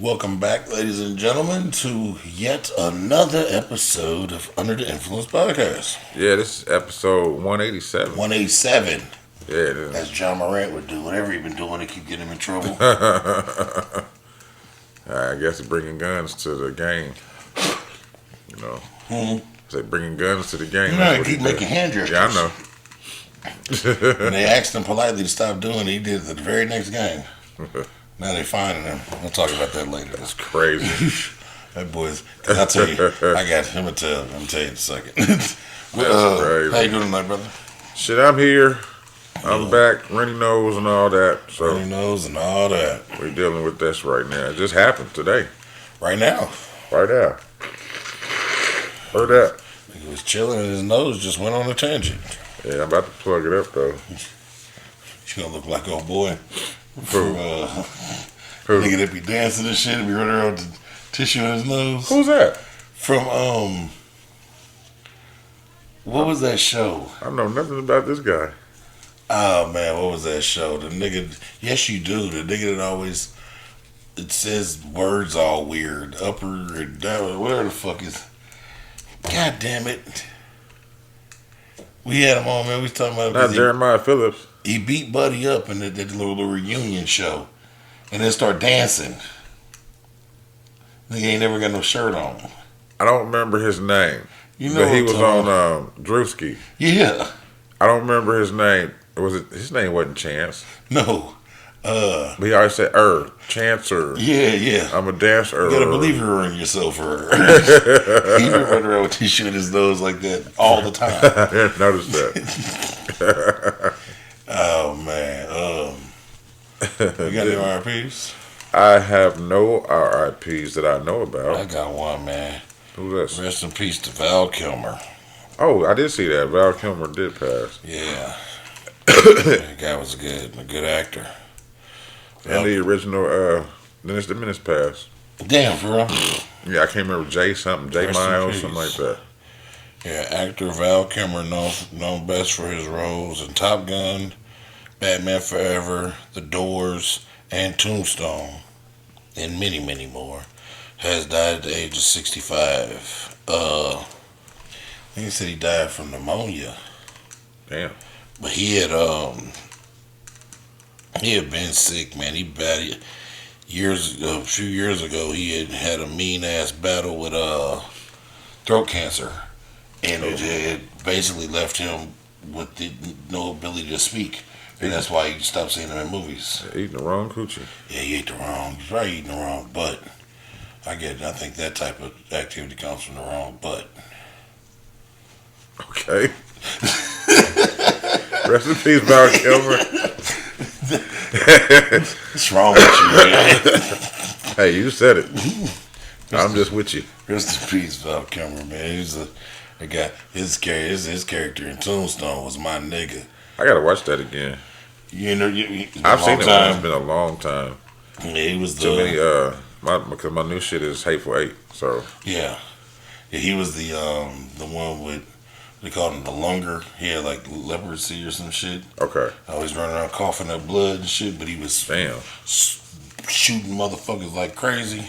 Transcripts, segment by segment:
Welcome back, ladies and gentlemen, to yet another episode of Under the Influence Podcast. Yeah, this is episode 187. 187. Yeah, it is. As John Morant would do, whatever he been doing to keep getting him in trouble. I guess it's bringing guns to the game. You know, it's like bringing guns to the game. No, he keep making hand gestures. Yeah, I know. And they asked him politely to stop doing it. He did it the very next game. Now they finding him. We'll talk about that later. That's crazy. That boy's. Cause I'll tell you, I got him. I'm tell you in a second. That's crazy. How you doing tonight, brother? Shit, I'm here. I'm back. Runny nose and all that. So Runny nose and all that. we're dealing with this right now. It just happened today. Right now. Right now. Heard that? He was chilling and his nose just went on a tangent. Yeah, I'm about to plug it up though. You gonna look like old boy. Who? Who? Nigga that be dancing and shit and be running around with the tissue in his nose. Who's that? From what was that show? I know nothing about this guy. Oh man, what was that show? The nigga, yes you do. The nigga that always it says words all weird, upper and down, whatever the fuck is. God damn it. We had him on, man. We was talking about Not Jeremiah Phillips. he beat Buddy up in that little reunion show, and then start dancing. Nigga ain't never got no shirt on. I don't remember his name. You know, But he was what I'm on Drewski. yeah, I don't remember his name. His name wasn't Chance. no, But he always said Chance yeah. I'm a dancer. You gotta believe her in yourself. He been running around with tissue in his nose like that all the time. I didn't notice that. Oh man, you got any RIPs? I have no RIPs that I know I about. got one, man. Who's that? Rest in peace to Val Kilmer. Oh, I did see that. Val Kilmer did pass. Yeah, that guy was a good actor. And the original Dennis the Menace passed. Damn, for real. Yeah, I can't remember J something, J Rest in Miles, peace. something like that. Yeah, actor Val Kilmer, known best for his roles in Top Gun, Batman Forever, The Doors, and Tombstone, and many, many more, has died at the age of 65. I think he said he died from pneumonia, Damn. but he had been sick, man. He battled a few years ago. He had a mean ass battle with throat cancer, and it had basically left him with no ability to speak. And that's why he stopped seeing them in movies. Eating the wrong coochie. Yeah, he's probably eating the wrong butt. I think that type of activity comes from the wrong butt. Okay. Rest in peace, Val Kilmer. What's wrong with you, man? Hey, you said it. I'm just with you. Rest in peace, Val Kilmer, man. He was a guy. His character in Tombstone was my nigga. I gotta watch that again. You know, I've seen it. It's been a long time. Yeah, he was Too many. Because my new shit is Hateful Eight. So yeah, he was the one with, they called him the lunger. He had like leprosy or some shit. okay. Always running around coughing up blood and shit, but he was Damn, shooting motherfuckers like crazy,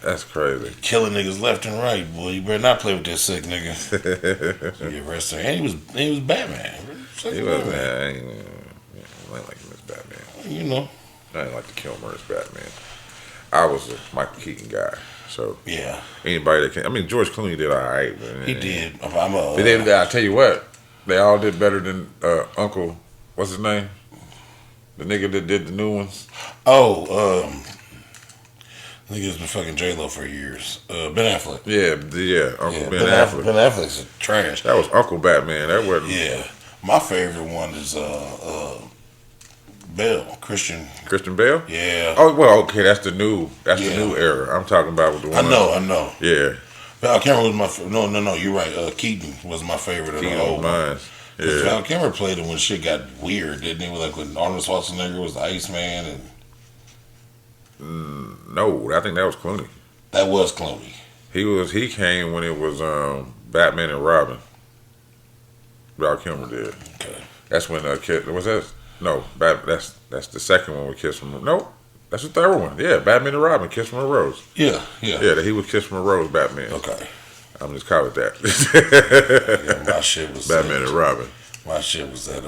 that's crazy. killing niggas left and right. Boy, you better not play with that sick nigga. So you arrested. And he was Batman. He was, man. I ain't like him as Batman. You know. I ain't like the Kilmer as Batman. I was a Michael Keaton guy. So Yeah, anybody that can, I mean, George Clooney did all right. But he did. I tell you what, they all did better than Uncle. What's his name? The nigga that did the new ones. I think it's been fucking J-Lo for years. Ben Affleck. Yeah, Uncle Yeah, Ben Affleck. Ben Affleck's a trash. That was Uncle Batman. That wasn't. Yeah, my favorite one is Bale, Christian. Christian Bale. Yeah. Oh well, okay, that's the new Yeah. era. I'm talking about with the I one. know. Yeah, Val Kilmer was no. You're right. Keaton was my favorite of the Keaton old was one. mine. 'Cause Yeah, Val Kilmer played it when shit got weird, didn't he? Like when Arnold Schwarzenegger was the Iceman, and no, I think that was Clooney. that was Clooney. He came when it was Batman and Robin. Val Kilmer did. Okay. That's when was that? No, that's the second one with Kiss from. Nope, That's the third one. Yeah, Batman and Robin, Kiss from a Rose. Yeah. Yeah, he was Kiss from a Rose Batman. Okay. I'm just call it that. Yeah, my shit was Batman and Robin. My shit was that.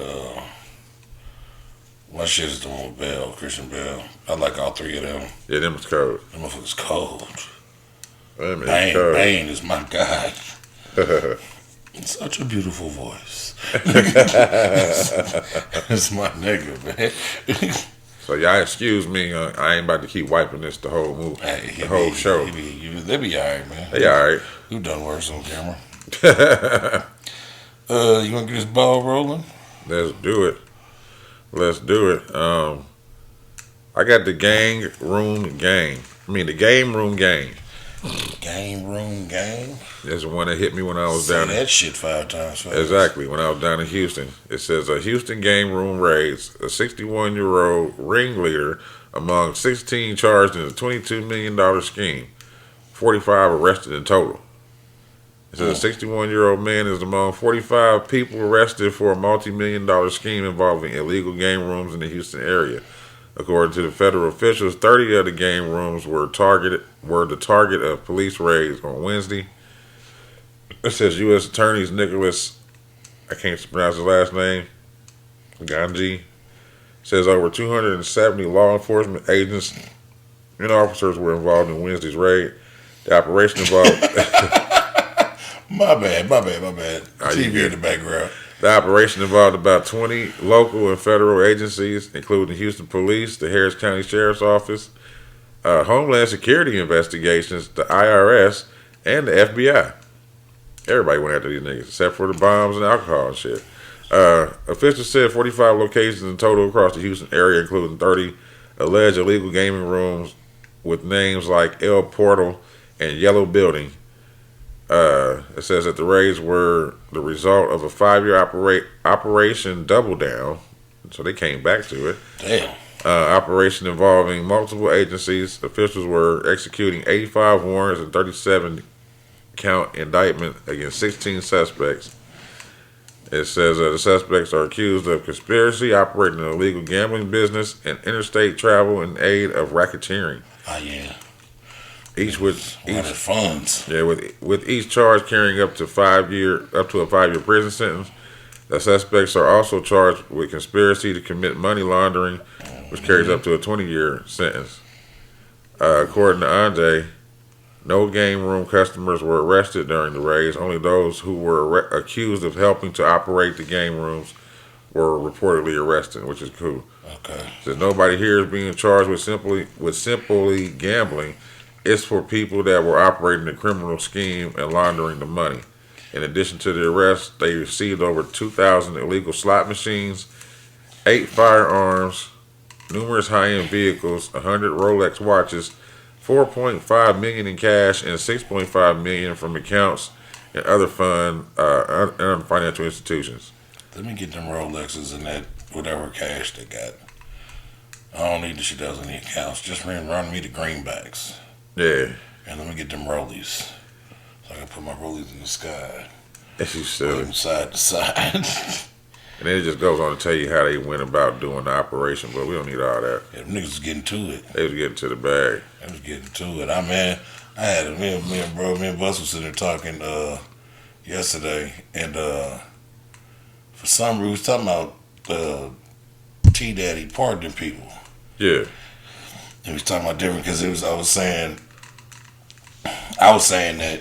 My shit is the one with Bell, Christian Bell. I like all three of them. Yeah, them was cold. Them motherfuckers cold. Cold. Bane is my guy. Such a beautiful voice. It's my nigga, man. So y'all excuse me, I ain't about to keep wiping this the whole movie, the whole show. They be alright, man. They alright. You done worse on camera. You want to get this ball rolling? Let's do it. I got the game room gang. The game room gang. Game room gang? That's the one that hit me when I was Say down that shit 5 times fast. Exactly, when I was down in Houston. It says a Houston game room raids a 61-year-old ringleader among 16 charged in a $22 million scheme. 45 arrested in total. It says a 61-year-old man is among 45 people arrested for a multi-million-dollar scheme involving illegal game rooms in the Houston area. According to the federal officials, 30 of the game rooms were the target of police raids on Wednesday. It says U.S. Attorney Nicholas, I can't pronounce his last name, Ganji, says over 270 law enforcement agents and officers were involved in Wednesday's raid. The operation involved... My bad. TV in the background. The operation involved about 20 local and federal agencies, including the Houston Police, the Harris County Sheriff's Office, Homeland Security Investigations, the IRS, and the FBI. Everybody went after these niggas, except for the bombs and alcohol and shit. Officials said 45 locations in total across the Houston area, including 30 alleged illegal gaming rooms with names like El Portal and Yellow Building. It says that the raids were the result of a 5-year Operation Double Down, so they came back to it. Damn. Operation involving multiple agencies. Officials were executing 85 warrants and 37-count indictment against 16 suspects. It says the suspects are accused of conspiracy, operating an illegal gambling business, and interstate travel in aid of racketeering. Oh yeah. Each with funds. Yeah, with each charge carrying up to a 5-year prison sentence. The suspects are also charged with conspiracy to commit money laundering, which carries up to a 20-year sentence. According to Anjay, no game room customers were arrested during the raids. Only those who were accused of helping to operate the game rooms were reportedly arrested, which is cool. Okay. Says nobody here is being charged with simply gambling. It's for people that were operating the criminal scheme and laundering the money. In addition to the arrest, they received over 2,000 illegal slot machines, 8 firearms, numerous high-end vehicles, 100 Rolex watches, $4.5 million in cash, and $6.5 million from accounts and other financial institutions. Let me get them Rolexes and that whatever cash they got. I don't need the shit that was in the accounts. Just run me the greenbacks. Yeah. And let me get them rollies. So I can put my rollies in the sky. That's you silly. From side to side. And then it just goes on to tell you how they went about doing the operation, but we don't need all that. Yeah, them niggas was getting to it. They was getting to the bag. They was getting to it. I had me and Bus was sitting there talking yesterday, and for some reason we was talking about T Daddy pardoning people. Yeah. And we was talking about different because I was saying that,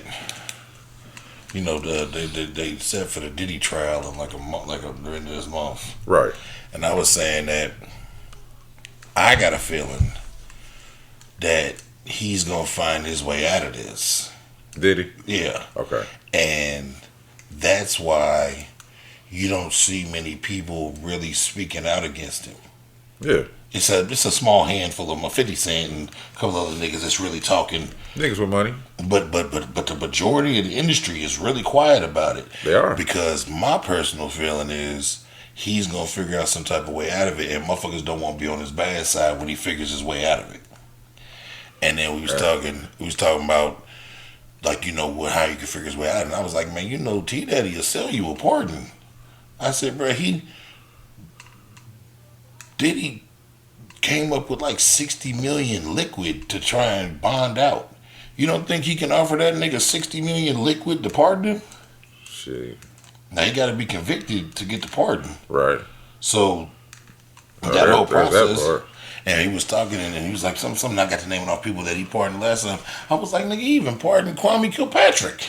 you know, they set for the Diddy trial in like a month, during this month. Right. And I was saying that I got a feeling that he's gonna find his way out of this. Did he? Yeah. Okay. And that's why you don't see many people really speaking out against him. Yeah. It's a small handful of them, 50 Cent and a couple other niggas that's really talking. Niggas with money. But the majority of the industry is really quiet about it. They are. Because my personal feeling is he's gonna figure out some type of way out of it, and motherfuckers don't want to be on his bad side when he figures his way out of it. And then we was talking about, like, you know, how you can figure his way out. And I was like, man, you know, T Daddy will sell you a pardon. I said, bro, Diddy came up with like 60 million liquid to try and bond out. You don't think he can offer that nigga 60 million liquid to pardon him? Shit. Now he got to be convicted to get the pardon. Right. So Oh, that whole there's that process. part. And he was talking, and he was like, something. I got to naming off people that he pardoned last time. I was like, nigga, he even pardoned Kwame Kilpatrick.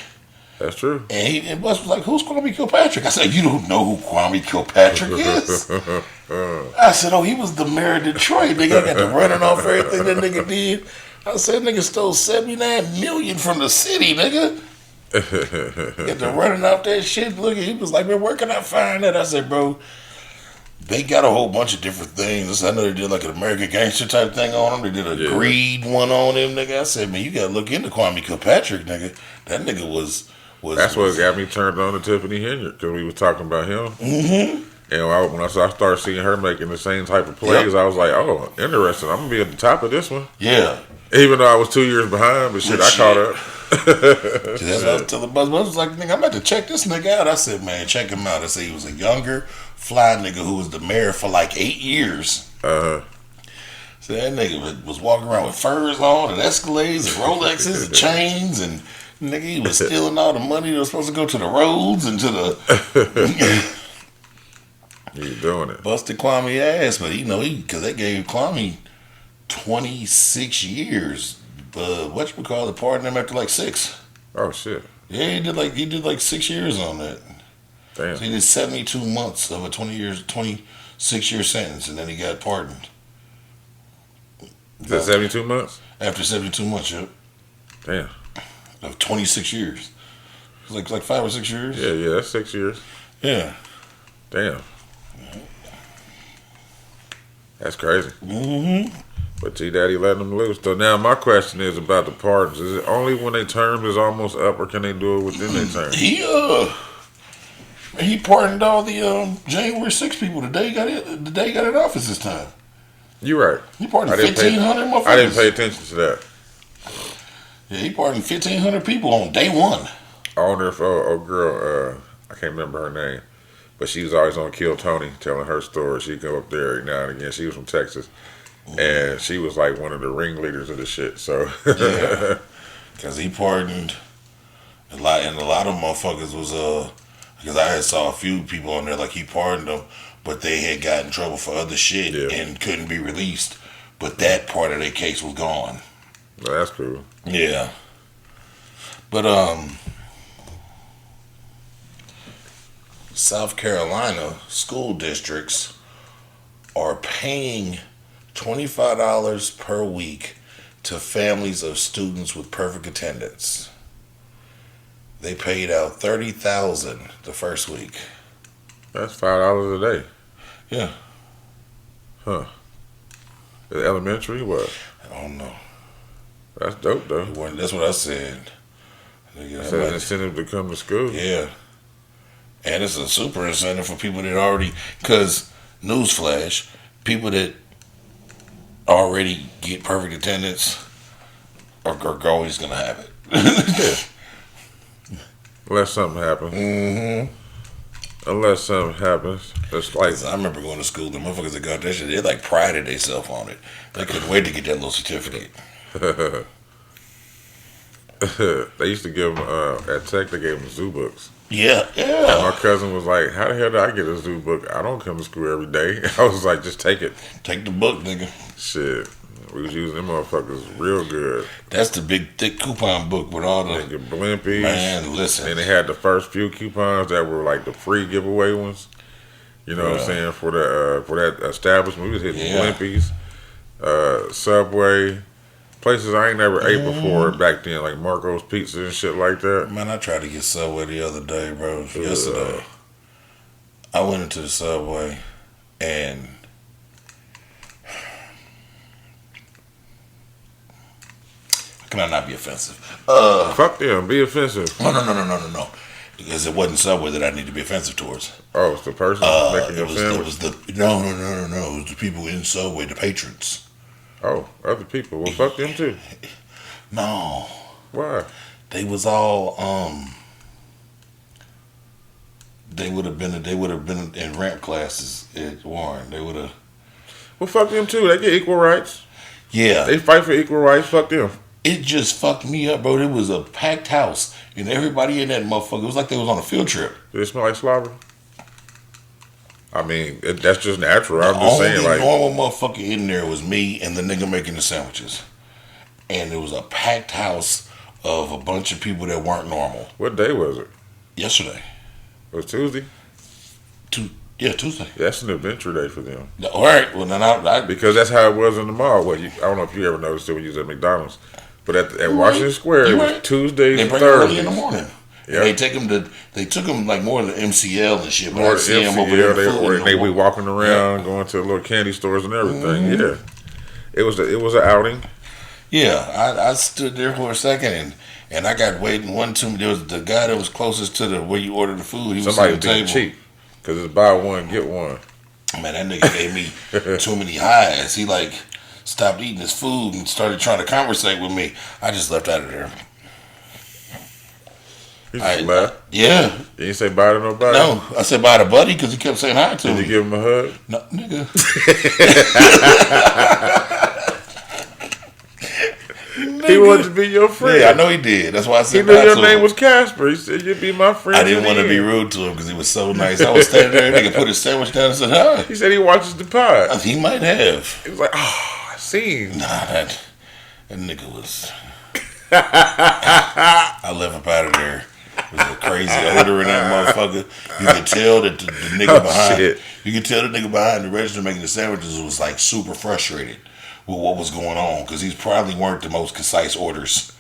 That's true. And Wes was like, who's Kwame Kilpatrick? I said, you don't know who Kwame Kilpatrick is? I said, oh, he was the mayor of Detroit. Nigga, I got to running off everything that nigga did. I said, nigga stole 79 million from the city, nigga. Got to running off that shit. Look, he was like, man, where can I find that? I said, bro, they got a whole bunch of different things. I know they did like an American Gangster type thing on him. They did a greed one on him, nigga. I said, man, you got to look into Kwame Kilpatrick, nigga. That nigga was That's what got me turned on to Tiffany Henry, because we was talking about him. Mm-hmm. And when I started seeing her making the same type of plays, I was like, oh, interesting. I'm going to be at the top of this one. Yeah. Even though I was 2 years behind, but shit, I caught up. That's what I was telling Buzz. Buzz was like, nigga, I'm about to check this nigga out. I said, man, check him out. I said he was a younger, fly nigga who was the mayor for like 8 years. Uh-huh. So that nigga was walking around with furs on and Escalades and Rolexes and chains, and nigga, he was stealing all the money that was supposed to go to the roads and to the... You doing it. Busted Kwame ass, but because they gave Kwame 26 years. Whatchamacallit pardoned him after like 6. Oh, shit. Yeah, he did like 6 years on that. Damn. So he did 72 months of a 26-year sentence, and then he got pardoned. Is that 72 months? After 72 months, yep. Damn. Of 26 years. It was like 5 or 6 years. Yeah, that's 6 years. Yeah. Damn. That's crazy. Mm-hmm. But T-Daddy letting them loose. So now my question is about the pardons. Is it only when their term is almost up, or can they do it within their term? He pardoned all the January 6 people the day he got in office this time. You right. He pardoned 1,500 motherfuckers. I didn't pay attention to that. Yeah, he pardoned 1,500 people on day one. I wonder if girl, I can't remember her name, but she was always on Kill Tony telling her story. She'd go up there every now and again. She was from Texas, and she was like one of the ringleaders of the shit. So yeah, because he pardoned a lot, and a lot of motherfuckers was because I had saw a few people on there like he pardoned them, but they had got in trouble for other shit and couldn't be released. But that part of their case was gone. Well, that's cool. Yeah, but South Carolina school districts are paying $25 per week to families of students with perfect attendance. They paid out $30,000 the first week. That's $5 a day. Yeah. Huh. Is it elementary? What? I don't know. That's dope though. That's what I said. It's an incentive to come to school. Yeah. And it's a super incentive for people that already, because, newsflash, people that already get perfect attendance are always going to have it. Yeah. Unless something happens. Mm-hmm. Unless something happens. It's like, I remember going to school, the motherfuckers that got that shit, they like prided themselves on it. They couldn't wait to get that little certificate. they used to give them, at Tech, they gave them zoo books. Yeah, And my yeah. cousin was like, how the hell did I get a zoo book? I don't come to school every day. I was like, just take it. Take the book, nigga. Shit. We was using them motherfuckers real good. That's the big, thick coupon book with all the... Nigga, blimpies. Man, listen. And they had the first few coupons that were like the free giveaway ones. You know what I'm saying? For that establishment. We was hitting Blimpies, Subway, places I ain't never ate before back then, like Marco's Pizza and shit like that. Man, I tried to get Subway the other day, bro. Yesterday. I went into the Subway and... How can I not be offensive? Fuck them. Be offensive. No. Because it wasn't Subway that I need to be offensive towards. Oh, it's the person making your sandwich. It was no. It was the people in Subway, the patrons. Oh, other people. Well, fuck them too. No. Why? They was all they would have been in ramp classes at Warren. They would have Well, fuck them too. They get equal rights. Yeah. They fight for equal rights. Fuck them. It just fucked me up, bro. It was a packed house, and everybody in that motherfucker, it was like they was on a field trip. Did it smell like slobber? I mean, that's just natural. I'm just saying, The like, only normal motherfucker in there was me and the nigga making the sandwiches. And it was a packed house of a bunch of people that weren't normal. what day was it? Yesterday. It was Tuesday. Tuesday. That's an adventure day for them. All right. Well, then I Because that's how it was in the mall. Well, I don't know if you ever noticed it when you was at McDonald's, but at Washington Square, it was Tuesdays they and bring them early Thursdays. in the morning. Yeah. And they took them like more to MCL and shit. But More I the see them over there. MCL, they be walking around, going to little candy stores and everything. Yeah, it was an outing. Yeah, I stood there for a second and I got waiting. There was the guy that was closest to the where you order the food. He was Somebody at the table. being cheap because it's buy one get one. Man, that nigga gave me too many highs. He like stopped eating his food and started trying to conversate with me. I just left out of there. He just laughed. Yeah. You didn't say bye to nobody. No, I said bye to Buddy because he kept saying hi to Did me. you give him a hug? No, nigga. He wanted to be your friend. Yeah, I know he did. That's why I said He knew bye your to name him. was Casper. He said you'd be my friend. I didn't want to be to rude to him because he was so nice. I was standing there, nigga put his sandwich down and said hi. He said he watches the pod. He might have. He was like, oh, I seen. Nah, that nigga was. I left up out of there. It was a crazy odor in that motherfucker. You could tell that the nigga behind. Shit. You could tell the nigga behind the register making the sandwiches was like super frustrated with what was going on because these probably weren't the most concise orders.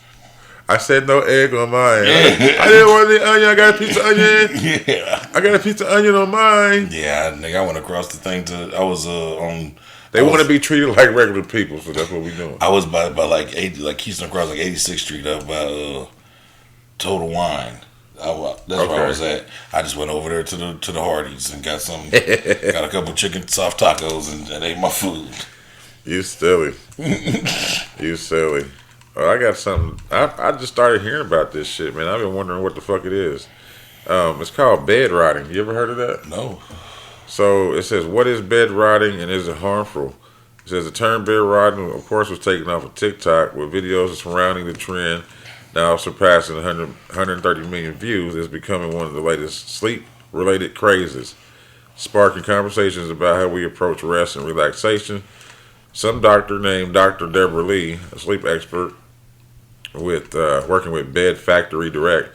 I said no egg on mine. I didn't want the onion. I got a piece of onion. Yeah. I got a piece of onion on mine. Yeah, nigga, I went across the thing to. I was on. They want to be treated like regular people, so that's what we doing. I was by like 80, like Keystone Cross, like 86th Street, up by Total Wine. That's where I was at. I just went over there to the Hardee's and got a couple chicken soft tacos and ate my food. You silly. You silly. Oh, I got something. I just started hearing about this shit, man. I've been wondering what the fuck it is. It's called bed rotting. You ever heard of that? No. So it says, what is bed rotting and is it harmful? It says the term bed rotting, of course, was taken off of TikTok with videos surrounding the trend now surpassing 130 million views. It's becoming one of the latest sleep-related crazes, sparking conversations about how we approach rest and relaxation. Some doctor named Dr. Deborah Lee, a sleep expert with working with Bed Factory Direct,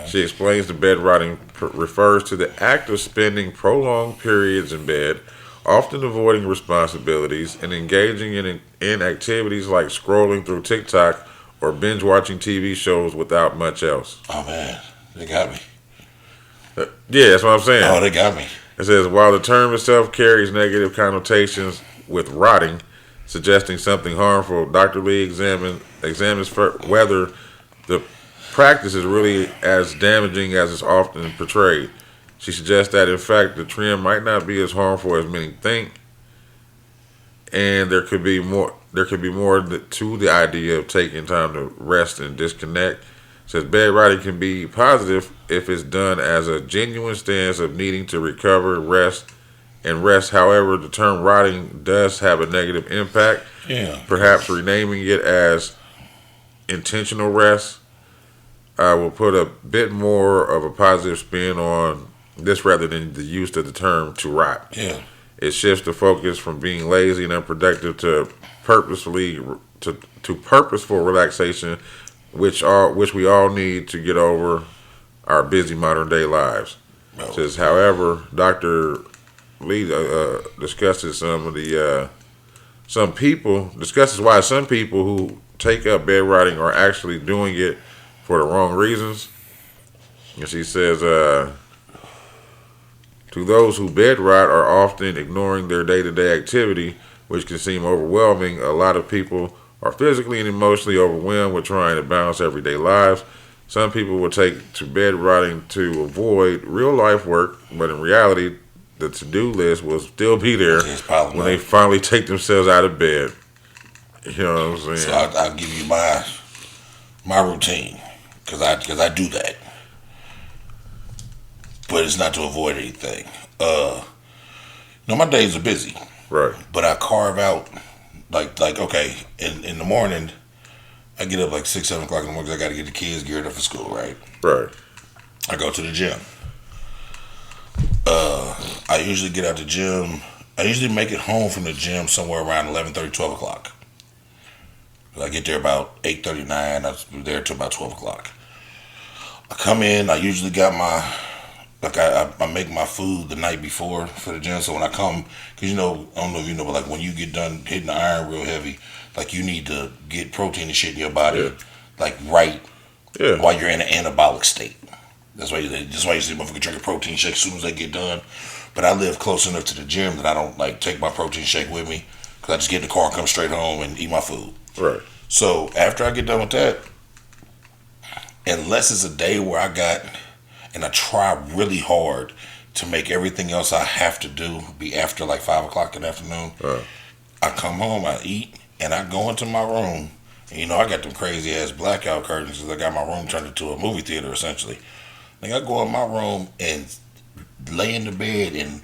she explains the bed rotting refers to the act of spending prolonged periods in bed, often avoiding responsibilities, and engaging in activities like scrolling through TikTok or binge watching TV shows without much else. Oh man, they got me. Yeah, that's what I'm saying. Oh, they got me. It says, while the term itself carries negative connotations with rotting, suggesting something harmful, Dr. Lee examines whether the practice is really as damaging as it's often portrayed. She suggests that, in fact, the trend might not be as harmful as many think, and there could be more to the idea of taking time to rest and disconnect. Says bed rotting can be positive if it's done as a genuine stance of needing to recover, rest. However, the term rotting does have a negative impact. Yeah. Perhaps renaming it as intentional rest will put a bit more of a positive spin on this rather than the use of the term to rot. Yeah. It shifts the focus from being lazy and unproductive to purposeful relaxation, which we all need to get over our busy modern day lives. No. It says, however, Dr. Lee discusses why some people who take up bed rotting are actually doing it for the wrong reasons. And she says, to those who bed rot are often ignoring their day-to-day activity, which can seem overwhelming. A lot of people are physically and emotionally overwhelmed with trying to balance everyday lives. Some people will take to bed rotting to avoid real life work, but in reality, the to-do list will still be there when they finally take themselves out of bed. You know what I'm saying? So I'll give you my routine because I do that, but it's not to avoid anything. My days are busy. Right. But I carve out like okay, in the morning I get up like 6, 7 o'clock in the morning 'cause I got to get the kids geared up for school. Right. Right. I go to the gym. I usually get out the gym. I usually make it home from the gym somewhere around 11:30, 12 o'clock. I get there about 8:39. I'm there till about 12 o'clock. I come in. I usually got my I make my food the night before for the gym. So when I come, because I don't know if you know, but like when you get done hitting the iron real heavy, like you need to get protein and shit in your body, Yeah. like right Yeah. while you're in an anabolic state. That's why you see motherfucker drinking protein shake as soon as they get done. But I live close enough to the gym that I don't like take my protein shake with me because I just get in the car and come straight home and eat my food. Right. So after I get done with that, unless it's a day where I try really hard to make everything else I have to do be after like 5 o'clock in the afternoon, Right. I come home, I eat, and I go into my room. And I got them crazy ass blackout curtains because I got my room turned into a movie theater essentially. Like I go in my room and lay in the bed and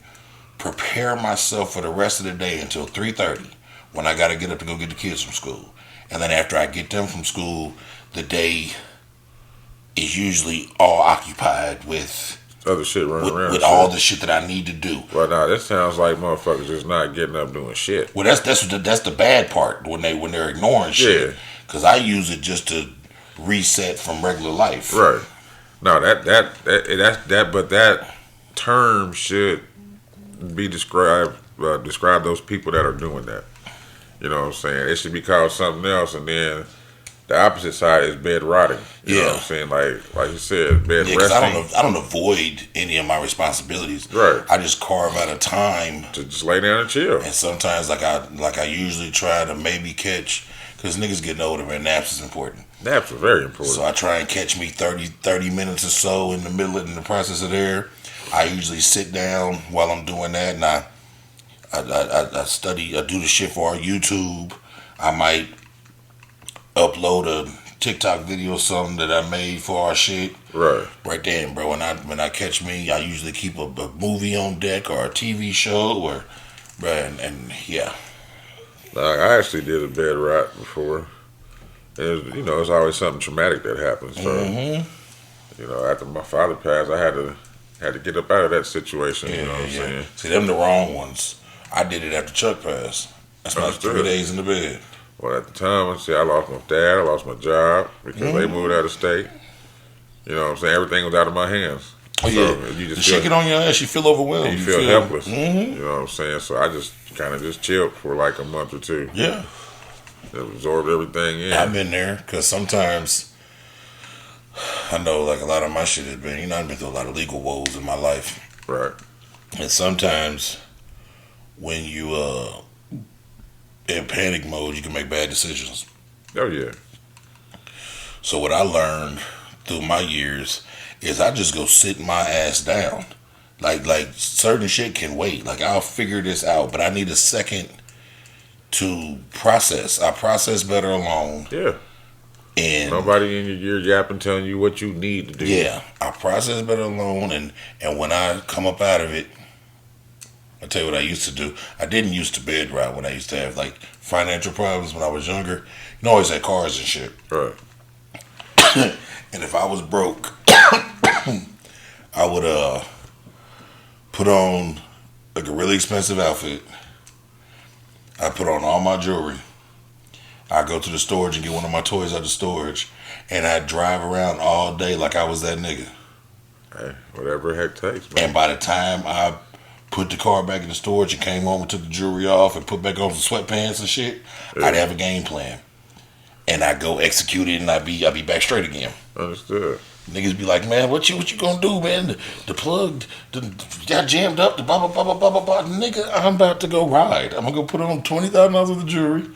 prepare myself for the rest of the day until 3:30 when I got to get up to go get the kids from school. And then after I get them from school, the day is usually all occupied with Other shit running around. with all the shit that I need to do. Well, nah, that sounds like motherfuckers just not getting up doing shit. Well, that's the bad part when they're ignoring shit. Yeah. Because I use it just to reset from regular life. Right. No, but that term should be describe those people that are doing that. You know what I'm saying? It should be called something else, and then the opposite side is bed rotting. You know what I'm saying? Like you said, bed Because resting. I don't avoid any of my responsibilities. Right. I just carve out a time, To just lay down and chill. and sometimes I usually try to maybe catch, because niggas getting older, man. Naps is important. Naps are very important. So I try and catch me 30 minutes or so in the process of there. I usually sit down while I'm doing that, and I study. I do the shit for our YouTube. I might upload a TikTok video or something that I made for our shit. Right. Right then, bro. When I catch me, I usually keep a movie on deck or a TV show or, bro, and yeah. I actually did a bed rot before. It's always something traumatic that happens. So, after my father passed, I had to get up out of that situation. You know what I'm saying? See, them the wrong ones. I did it after Chuck passed. That's my Understood. 3 days in the bed. Well, at the time, I lost my dad, I lost my job because they moved out of state. You know what I'm saying? Everything was out of my hands. Oh, So, yeah. you The just shit get on your ass, you feel overwhelmed. you feel helpless. Mm-hmm. You know what I'm saying? So I just kind of just chilled for like a month or two. Yeah. Absorbed everything in. I've been there because sometimes I know like a lot of my shit has been, I've been through a lot of legal woes in my life. Right. And sometimes when you in panic mode, you can make bad decisions. Oh, yeah. So what I learned through my years is I just go sit my ass down. Like certain shit can wait. Like I'll figure this out, but I need a second to process. I process better alone. Yeah. And Nobody in your ear yapping telling you what you need to do. yeah, I process better alone, and when I come up out of it, I tell you what I used to do. I didn't used to bed rot when I used to have like financial problems when I was younger. I always had cars and shit. Right. And if I was broke, I would put on like a really expensive outfit. I put on all my jewelry. I go to the storage and get one of my toys out of the storage, and I drive around all day like I was that nigga. Hey, whatever the heck takes, man. And by the time I put the car back in the storage and came home and took the jewelry off and put back on some sweatpants and shit, Yeah. I'd have a game plan. And I go execute it, and I'd be back straight again. Understood. Niggas be like, man, what you gonna do, man? The plug got jammed up. The blah blah blah blah blah blah blah. Nigga, I'm about to go ride. I'm gonna go put on $20,000 worth of jewelry.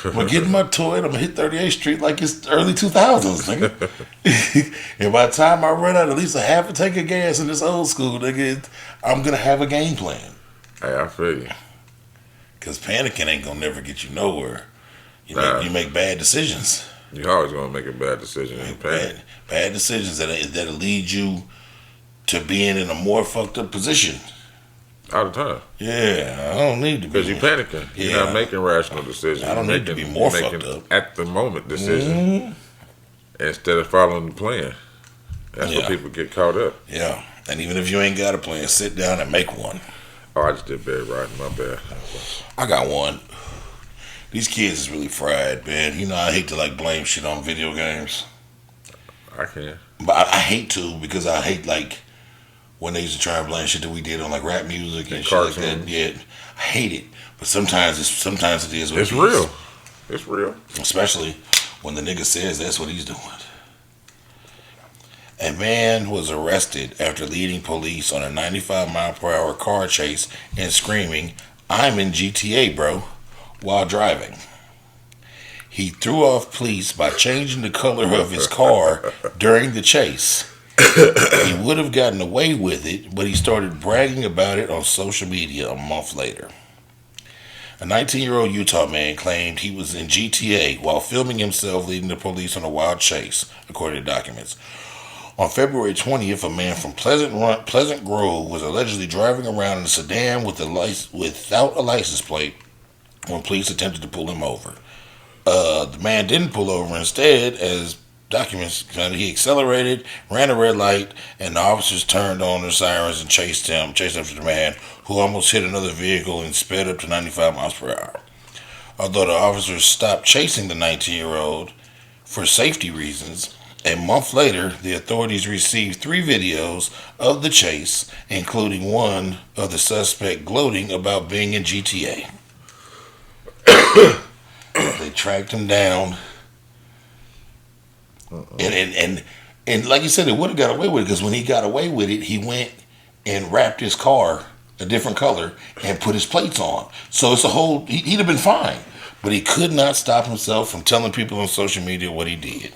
I'm gonna get in my toy. And I'm gonna hit 38th Street like it's early 2000s, nigga. And by the time I run out at least a half a tank of gas in this old school, nigga, I'm gonna have a game plan. Hey, I feel you. Cause panicking ain't gonna never get you nowhere. Nah. You make bad decisions. You're always gonna make a bad decision in panic. Bad decisions that'll lead you to being in a more fucked up position. all the time. Yeah, I don't need to be. Because you're panicking. Yeah. You're not making rational decisions. I don't You're need to making- be more you're fucked making up. at the moment decisions instead of following the plan. That's where Yeah. people get caught up. Yeah, and even if you ain't got a plan, sit down and make one. Oh, I just did bad riding. My bad. I got one. These kids is really fried, man. You know, I hate to like blame shit on video games, I can. but I hate to because I hate like when they used to try and blame shit that we did on like rap music and shit like that. cartoons. Yeah, I hate it, but sometimes it is. What It's it is. real. It's real. Especially when the nigga says that's what he's doing. A man was arrested after leading police on a 95-mile-per-hour car chase and screaming, "I'm in GTA, bro," while driving. He threw off police by changing the color of his car during the chase. He would have gotten away with it, but he started bragging about it on social media a month later. A 19-year-old Utah man claimed he was in GTA while filming himself leading the police on a wild chase, according to documents. On February 20th, a man from Pleasant Grove was allegedly driving around in a sedan without a license plate when police attempted to pull him over. The man didn't pull over. Instead, as documents found, he accelerated, ran a red light, and the officers turned on their sirens and chased after the man, who almost hit another vehicle and sped up to 95 miles per hour. Although the officers stopped chasing the 19-year-old for safety reasons, a month later, the authorities received 3 videos of the chase, including one of the suspect gloating about being in GTA. They tracked him down, and like you said, it would have got away with it because when he got away with it, he went and wrapped his car a different color and put his plates on. So it's a whole. He'd have been fine, but he could not stop himself from telling people on social media what he did.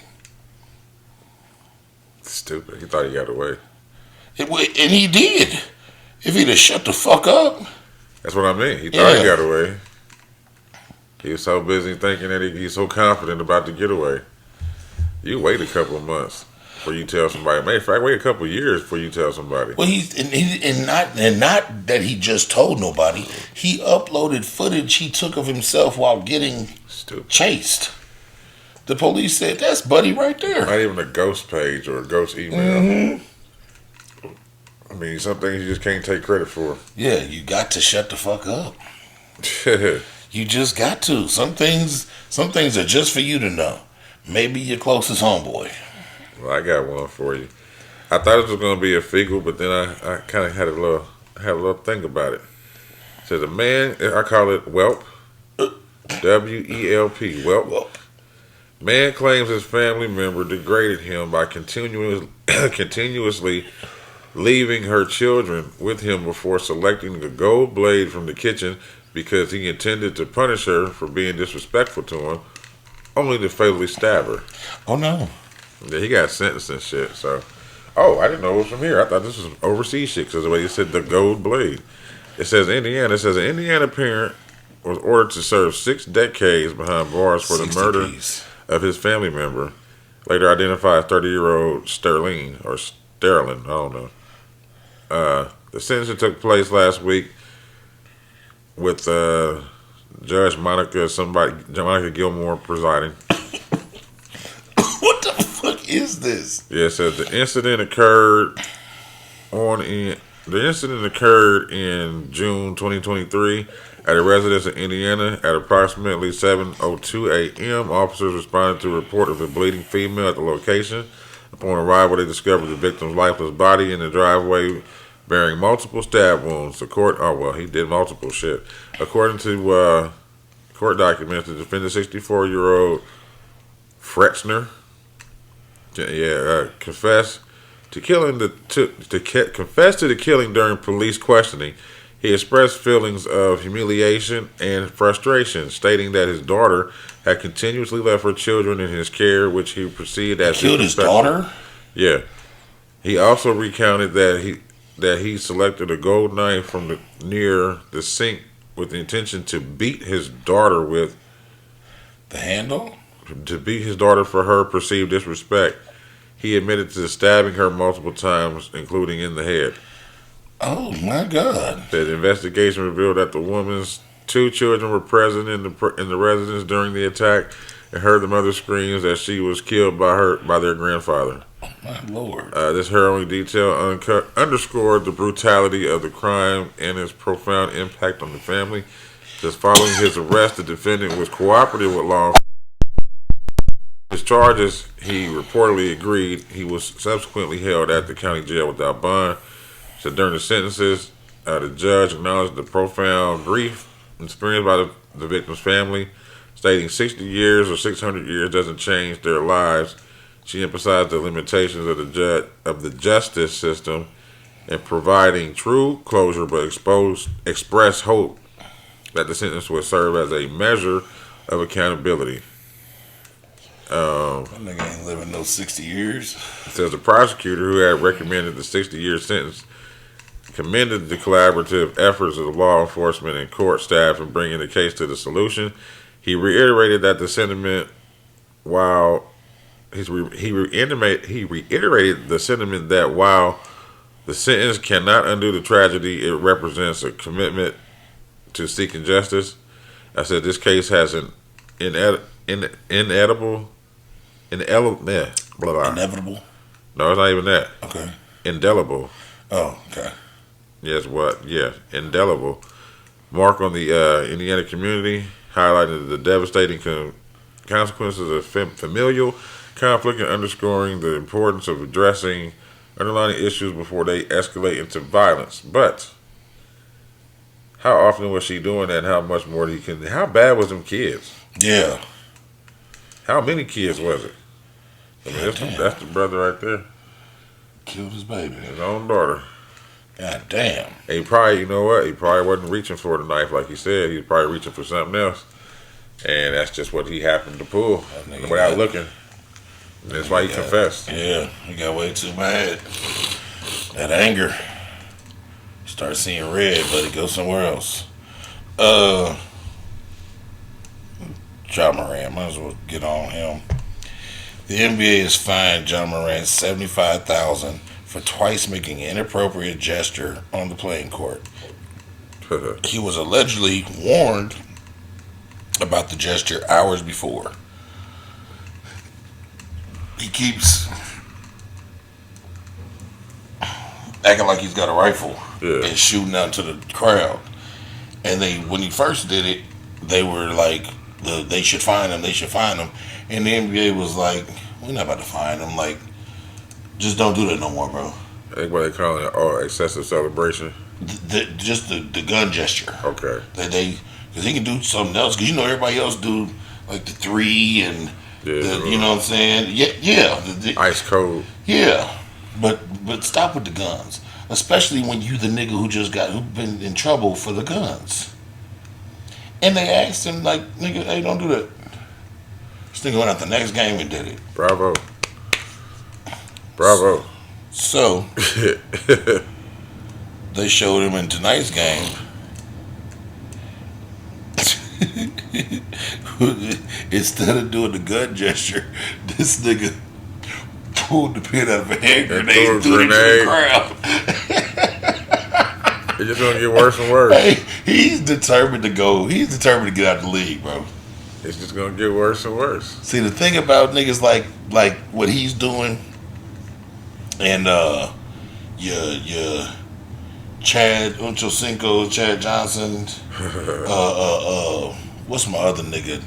Stupid. He thought he got away. And he did. If he'd have shut the fuck up. That's what I mean. He thought he Yeah. got away. He was so busy thinking that he's so confident about the getaway. You wait a couple of months before you tell somebody. Matter of fact, wait a couple of years before you tell somebody. Well, not that he just told nobody. He uploaded footage he took of himself while getting Stupid. chased. The police said, "That's Buddy right there." Not even a ghost page or a ghost email. I mean, some things you just can't take credit for. Yeah, you got to shut the fuck up. You just got to. Some things are just for you to know. Maybe your closest homeboy. Well, I got one for you. I thought it was going to be a fecal, but then I kind of had a little think about it. It says a man, I call it whelp, WELP, whelp. Well, Man claims his family member degraded him by continuously leaving her children with him before selecting a gold blade from the kitchen because he intended to punish her for being disrespectful to him, only to fatally stab her. oh no. Yeah, he got sentenced and shit. So, I didn't know it was from here. I thought this was overseas shit because the way it said the gold blade. It says Indiana. It says an Indiana parent was ordered to serve 6 decades behind bars for the 60 murder piece. of his family member, later identified as 30-year-old Sterling. I don't know. The sentencing took place last week with Judge Monica Gilmore presiding. What the fuck is this? Yeah, it says the incident occurred in June 2023 at a residence in Indiana at approximately 7:02 a.m. Officers responded to a report of a bleeding female at the location. Upon arrival, they discovered the victim's lifeless body in the driveway, bearing multiple stab wounds. He did multiple shit. According to court documents, the defendant, 64-year-old Fretzner, confessed to the killing during police questioning. He expressed feelings of humiliation and frustration, stating that his daughter had continuously left her children in his care, which he perceived as Killed his disrespectful. daughter? Yeah. He also recounted that he selected a gold knife from near the sink with the intention to beat his daughter with. The handle? To beat his daughter for her perceived disrespect. He admitted to stabbing her multiple times, including in the head. Oh my God. The investigation revealed that the woman's two children were present in the residence during the attack and heard the mother screams that she was killed by their grandfather. My Lord. This harrowing detail underscored the brutality of the crime and its profound impact on the family. Just following his arrest, the defendant was cooperative with law enforcement. His charges, he reportedly agreed. He was subsequently held at the county jail without bond. So during the sentences, the judge acknowledged the profound grief experienced by the victim's family, stating 60 years or 600 years doesn't change their lives. She emphasized the limitations of the justice system and providing true closure, but expressed hope that the sentence would serve as a measure of accountability. That nigga ain't living no 60 years. It says the prosecutor who had recommended the 60-year sentence commended the collaborative efforts of the law enforcement and court staff in bringing the case to the solution. He reiterated that the sentiment, while he reiterated the sentiment that while the sentence cannot undo the tragedy, it represents a commitment to seeking justice. I said this case has an inevitable. Inevitable. No, it's not even that. Okay. Indelible. Oh, okay. Yes, what? Yeah, indelible mark on the Indiana community, highlighting the devastating consequences of familial conflict and underscoring the importance of addressing underlying issues before they escalate into violence. But how often was she doing that? And how much more he can? How bad was them kids? Yeah. How many kids was it? I mean, that's the brother right there. Killed his baby. His own daughter. God damn. He probably, you know what? He probably wasn't reaching for the knife like he said. He was probably reaching for something else. And that's just what he happened to pull without looking. And that's why he confessed. Yeah, he got way too mad. That anger. Start seeing red, but it goes somewhere else. Ja Morant, might as well get on him. The NBA has fined Ja Morant $75,000 for twice making an inappropriate gesture on the playing court. He was allegedly warned about the gesture hours before. He keeps acting like he's got a rifle and shooting out to the crowd. And when he first did it, they were like, they should fine him, they should fine him. And the NBA was like, we're not about to fine him. Like, just don't do that no more, bro. I think what they call it, excessive celebration. Just the gun gesture. Okay. Because he can do something else. Because you know everybody else do like the three and you know what I'm saying? Yeah. Ice cold. Yeah, but stop with the guns, especially when you the nigga who been in trouble for the guns. And they asked him like, nigga, hey, don't do that. This nigga went out the next game and did it. Bravo. So they showed him in tonight's game. Instead of doing the gun gesture, this nigga pulled the pin out of a hand grenade and threw it into the crowd. It's just gonna get worse and worse. Hey, he's determined to go. He's determined to get out of the league, bro. It's just gonna get worse and worse. See, the thing about niggas like what he's doing, and your Chad Ochocinco, Chad Johnson, what's my other nigga?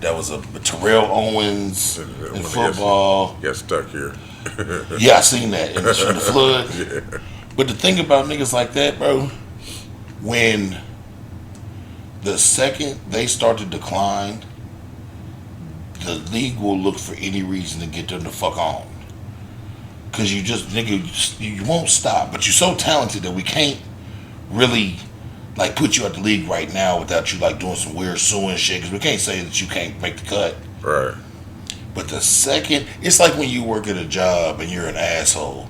That was a Terrell Owens in football. Got stuck here. Yeah, I seen that in the flood. Yeah. But the thing about niggas like that, bro, when the second they start to decline, the league will look for any reason to get them the fuck on. Cause you just, nigga, you won't stop. But you're so talented that we can't really like put you at the league right now without you like doing some weird suing shit. Cause we can't say that you can't make the cut. Right. But the second, it's like when you work at a job and you're an asshole,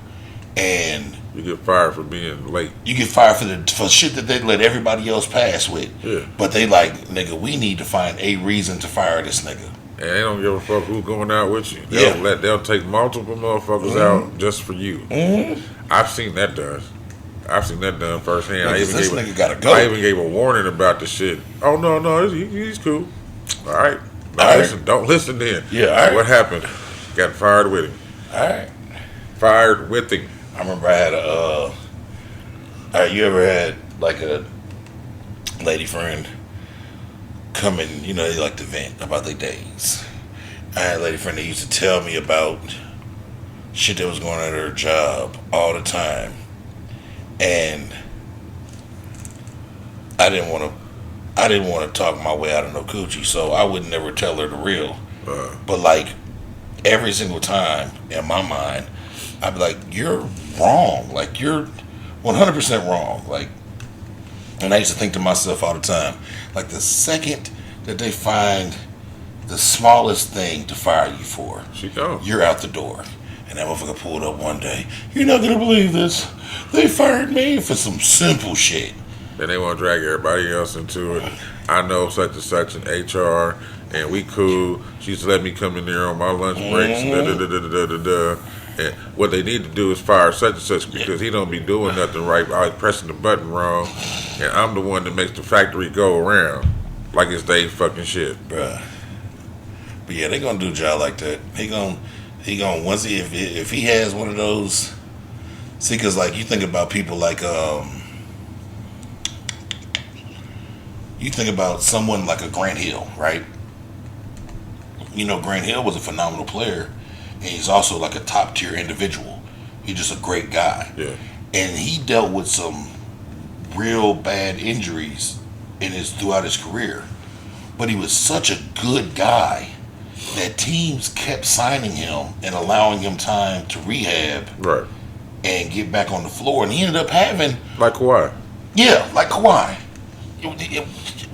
and you get fired for being late. You get fired for shit that they let everybody else pass with. Yeah. But they like, nigga, we need to find a reason to fire this nigga. And they don't give a fuck who's going out with you. They'll They'll take multiple motherfuckers out just for you. Mm-hmm. I've seen that done. I've seen that done firsthand. This nigga gotta go. I even gave a warning about the shit. Oh no, he's cool. All right, don't listen then. Yeah, all right. What happened? Got fired with him. All right. Fired with him. I remember I had you ever had like a lady friend come in, they like to vent about their days. I had a lady friend that used to tell me about shit that was going on at her job all the time. And I didn't want to talk my way out of no coochie, so I would never tell her the real. But like every single time in my mind, I'd be like, "You're wrong. Like you're 100% wrong." Like, and I used to think to myself all the time, like the second that they find the smallest thing to fire you for, she gone. You're out the door. And that motherfucker pulled up one day. You're not gonna believe this. They fired me for some simple shit. And they want to drag everybody else into it. I know such and such in HR, and we cool. She used to let me come in there on my lunch breaks. And what they need to do is fire such and such because he don't be doing nothing right. I was pressing the button wrong, and I'm the one that makes the factory go around like it's they fucking shit, bruh. But yeah, they gonna do a job like that. He gonna once if he has one of those. See, cause like you think about people like you think about someone like a Grant Hill, right? Grant Hill was a phenomenal player, and he's also like a top tier individual. He's just a great guy. Yeah. And he dealt with some real bad injuries throughout his career. But he was such a good guy that teams kept signing him and allowing him time to rehab right, and get back on the floor. And he ended up having like Kawhi. Yeah, like Kawhi.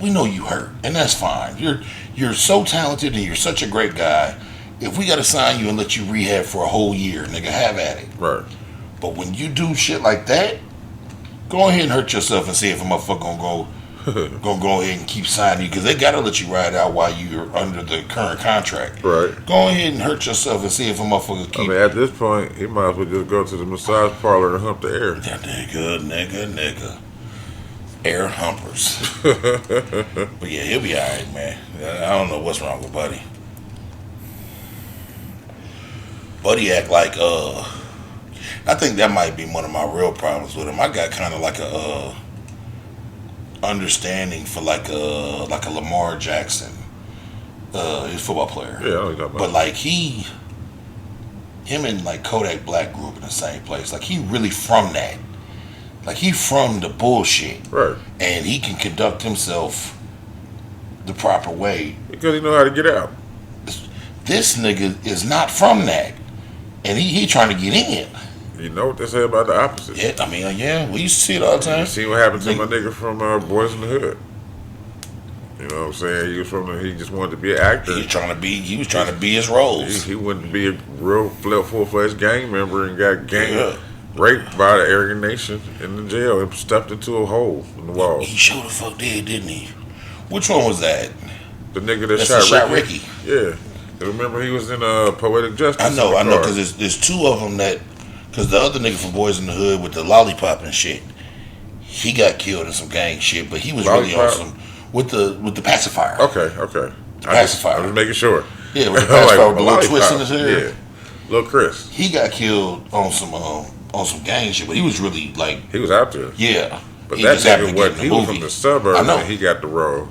We know you hurt, and that's fine. You're so talented and you're such a great guy. If we got to sign you and let you rehab for a whole year, nigga, have at it. Right. But when you do shit like that, go ahead and hurt yourself and see if a motherfucker gonna go ahead and keep signing you, because they gotta let you ride out while you're under the current contract. Right. Go ahead and hurt yourself and see if a motherfucker keep. I mean, at this point, he might as well just go to the massage parlor and hump the air. That nigga. Air humpers. But yeah, he'll be alright, man. I don't know what's wrong with Buddy. Buddy act like I think that might be one of my real problems with him. I got kind of like a understanding for like a Lamar Jackson, his football player. Yeah, I know what you're talking about. But like him and like Kodak Black grew up in the same place. Like he really from that. Like he from the bullshit. Right. And he can conduct himself the proper way. Because he know how to get out. This nigga is not from that. And he trying to get in. You know what they say about the opposite. Yeah, I mean, yeah, we used to see it all the time. You see what happened to my nigga from Boys in the Hood. You know what I'm saying? He just wanted to be an actor. He was trying to be his roles. He wanted to be a real full-fledged gang member and got raped by the Aryan Nation in the jail and stuffed into a hole in the wall. He sure the fuck did, didn't he? Which one was that? The nigga that shot Ricky. Yeah. Remember he was in Poetic Justice. I know, because there's two of them that, because the other nigga from Boys in the Hood with the lollipop and shit, he got killed in some gang shit, but he was really on some with the pacifier. Okay. Pacifier. I was making sure. Yeah, with the pacifier with the little twist in his hair. Yeah, Lil Chris. He got killed on some gang shit, but he was really like he was out there. Yeah, but that nigga was from the suburbs. I know. And he got the role.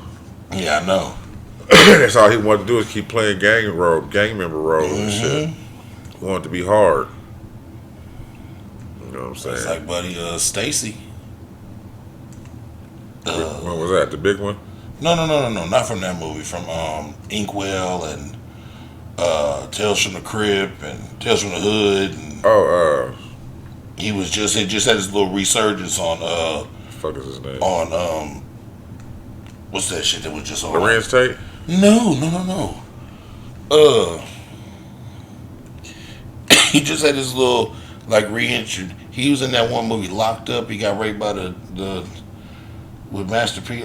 Yeah, I know. That's all he wanted to do is keep playing gang member roles and shit. He wanted to be hard. You know what I'm saying? It's like buddy Stacy. When was that? The big one? No, not from that movie. From Inkwell and Tales from the Crypt and Tales from the Hood. And he just had his little resurgence on the fuck is his name? On what's that shit that was just on Lorenz Tate? No. He just had his little like re-entry. He was in that one movie Locked Up. He got raped by the with Master P.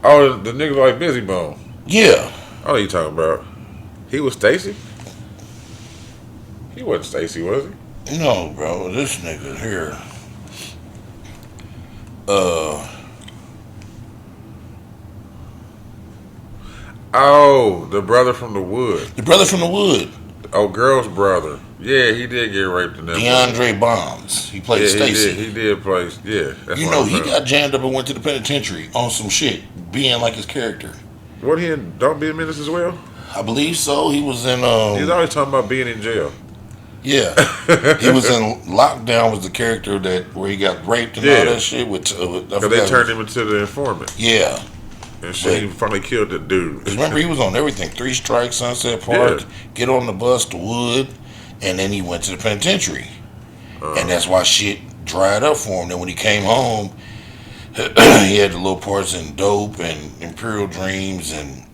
Oh, the nigga like Busy Bone. Yeah. I know what you talking about. He was Stacy? He wasn't Stacy, was he? No, bro. This nigga here. Oh, the brother from the wood. the brother from the wood, Oh, girl's brother. Yeah, he did get raped in that movie. DeAndre Bonds. He played Yeah, Stacy. he did play. Yeah, that's You what know, I'm he saying. got jammed up and went to the penitentiary on some shit, being like his character. What he in Don't Be a Menace as well? I believe so. He was in He's always talking about being in jail. yeah. He was in Lockdown. Was the character that where he got raped and all Yeah. that shit with I Because they forgot turned him into the informant. yeah. And shit, he finally killed the dude. Because remember, he was on everything. 3 Strikes, Sunset Park, Yeah. Get on the Bus to Wood, and then he went to the penitentiary. And that's why shit dried up for him. Then when he came home, he had the little parts in Dope and Imperial Dreams and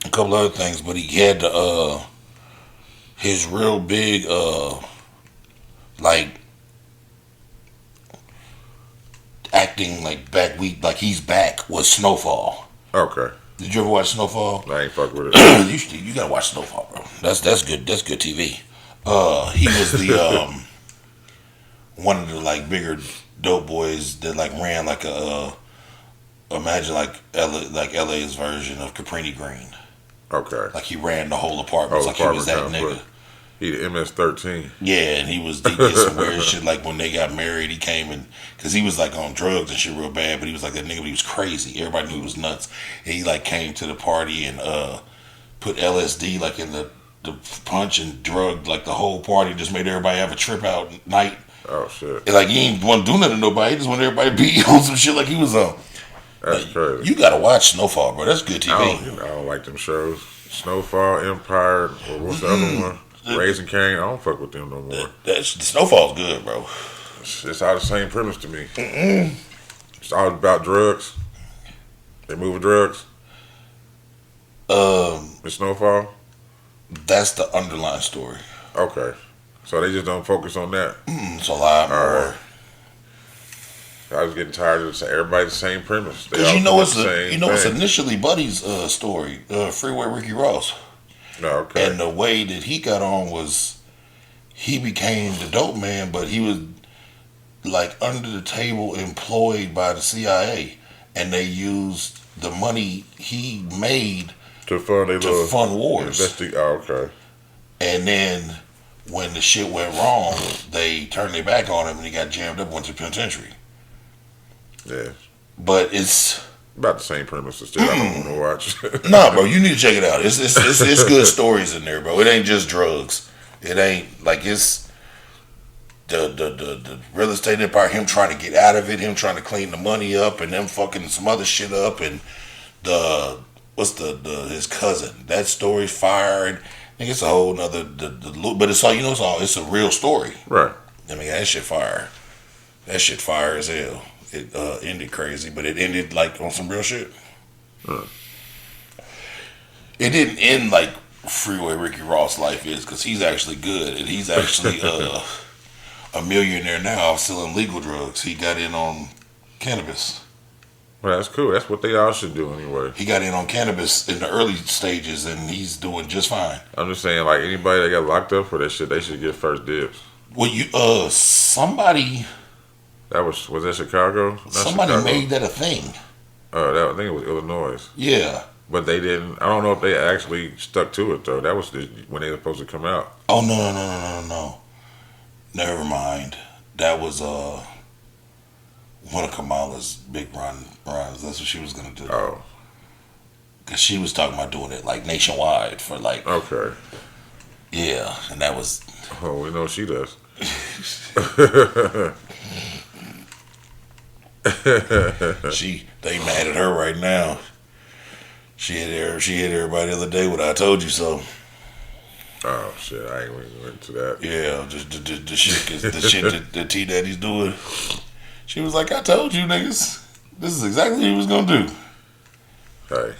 a couple other things. But he had the his real big like acting like he's back was Snowfall. Okay. Did you ever watch Snowfall? I ain't fuck with it. You gotta watch Snowfall, bro. That's good. That's good TV. He was the one of the like bigger dope boys that like ran like a imagine like LA's version of Caprini Green. Okay. Like he ran the whole apartment. Oh, Like he was that apartment nigga. complex. He the MS-13. Yeah, and he did some weird shit. Like when they got married, he came and because he was like on drugs and shit real bad, but he was like that nigga. But he was crazy. Everybody knew he was nuts. And he like came to the party and put LSD like in the punch and drugged like the whole party. Just made everybody have a trip out night. Oh, shit. And, like he ain't want to do nothing to nobody. He just wanted everybody to be on some shit like he was on. That's crazy. You gotta watch Snowfall, bro. That's good TV. I don't like them shows. Snowfall, Empire, or what's the other one? Raising Cane. I don't fuck with them no more. Snowfall's good, bro. It's all the same premise to me. It's all about drugs. They moving drugs. In Snowfall. That's the underlying story. Okay. So they just don't focus on that. It's a lot more. Alright. I was getting tired of everybody the same premise. They Because all you know do it's the same it's thing. initially Buddy's story, Freeway Ricky Ross, No, okay. and the way that he got on was he became the dope man, but he was like under the table employed by the CIA, and they used the money he made to fund a to little fund wars. Oh, okay. And then when the shit went wrong, they turned their back on him, and he got jammed up, went to the penitentiary. Yeah. But it's About the same premise. Still, I don't want to watch. nah, bro. You need to check it out. It's good stories in there, bro. It ain't just drugs. It ain't like it's the real estate empire. Him trying to get out of it. Him trying to clean the money up, and them fucking some other shit up. And his cousin. That story's fire. And I think it's a whole nother. But it's all it's a real story. Right. I mean that shit fire. That shit fire as hell. It ended crazy, but it ended like on some real shit. It didn't end like Freeway Ricky Ross' life is, because he's actually good and he's actually a millionaire now selling legal drugs. He got in on cannabis. Well, that's cool. That's what they all should do anyway. He got in on cannabis in the early stages and he's doing just fine. I'm just saying, like anybody that got locked up for that shit, they should get first dibs. Well, somebody Was that Chicago? Not somebody Chicago. made that a thing. I think it was Illinois. Yeah. But they didn't. I don't know if they actually stuck to it though. That was when they were supposed to come out. Oh no. Never mind. That was one of Kamala's big runs. That's what she was gonna do. Oh, Cause she was talking about doing it like nationwide for like okay. yeah, and that was Oh, we know she does. they mad at her right now. She hit everybody the other day with "I told you so." Oh shit! I ain't even went into that. Yeah, just the shit, the shit that T Daddy's doing. She was like, "I told you, niggas. This is exactly what he was gonna do." Hey,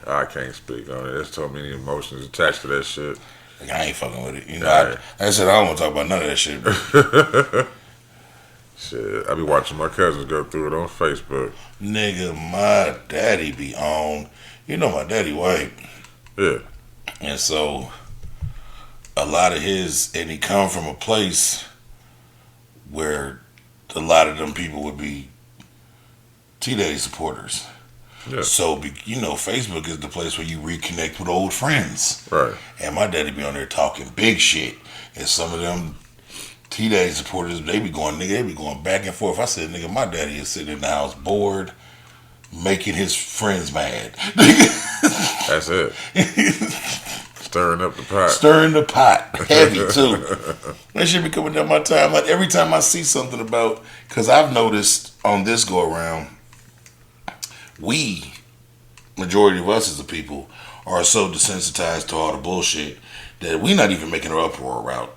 I can't speak on it. There's so many emotions attached to that shit. Like, I ain't fucking with it. You know, Right. I said I don't want to talk about none of that shit. Bro. Shit, I be watching my cousins go through it on Facebook. Nigga, my daddy be on. You know, my daddy white, Yeah, and so a lot of and he come from a place where a lot of them people would be T-Daddy supporters. Yeah. So, Facebook is the place where you reconnect with old friends. Right. And my daddy be on there talking big shit. And some of them T-Daddy supporters, they be going back and forth. I said, nigga, my daddy is sitting in the house bored, making his friends mad. That's it. Stirring up the pot. Stirring the pot. Heavy, too. That shit be coming down my timeline. Every time I see something about, because I've noticed on this go-around, majority of us as a people, are so desensitized to all the bullshit that we not even making an uproar about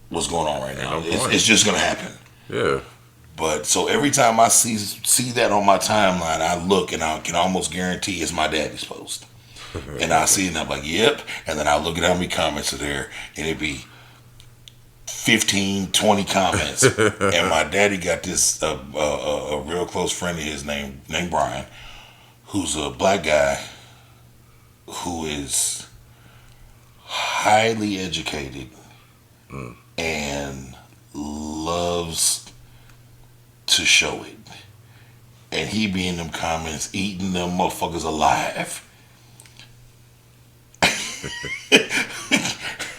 what's going on right now. It's just going to happen. Yeah. But so every time I see that on my timeline, I look and I can almost guarantee it's my daddy's post. And I see it and I'm like, yep. And then I look at how many comments are there and it'd be 15, 20 comments. And my daddy got this a real close friend of his named Brian, who's a black guy who is highly educated and loves to show it. And he be in them comments eating them motherfuckers alive.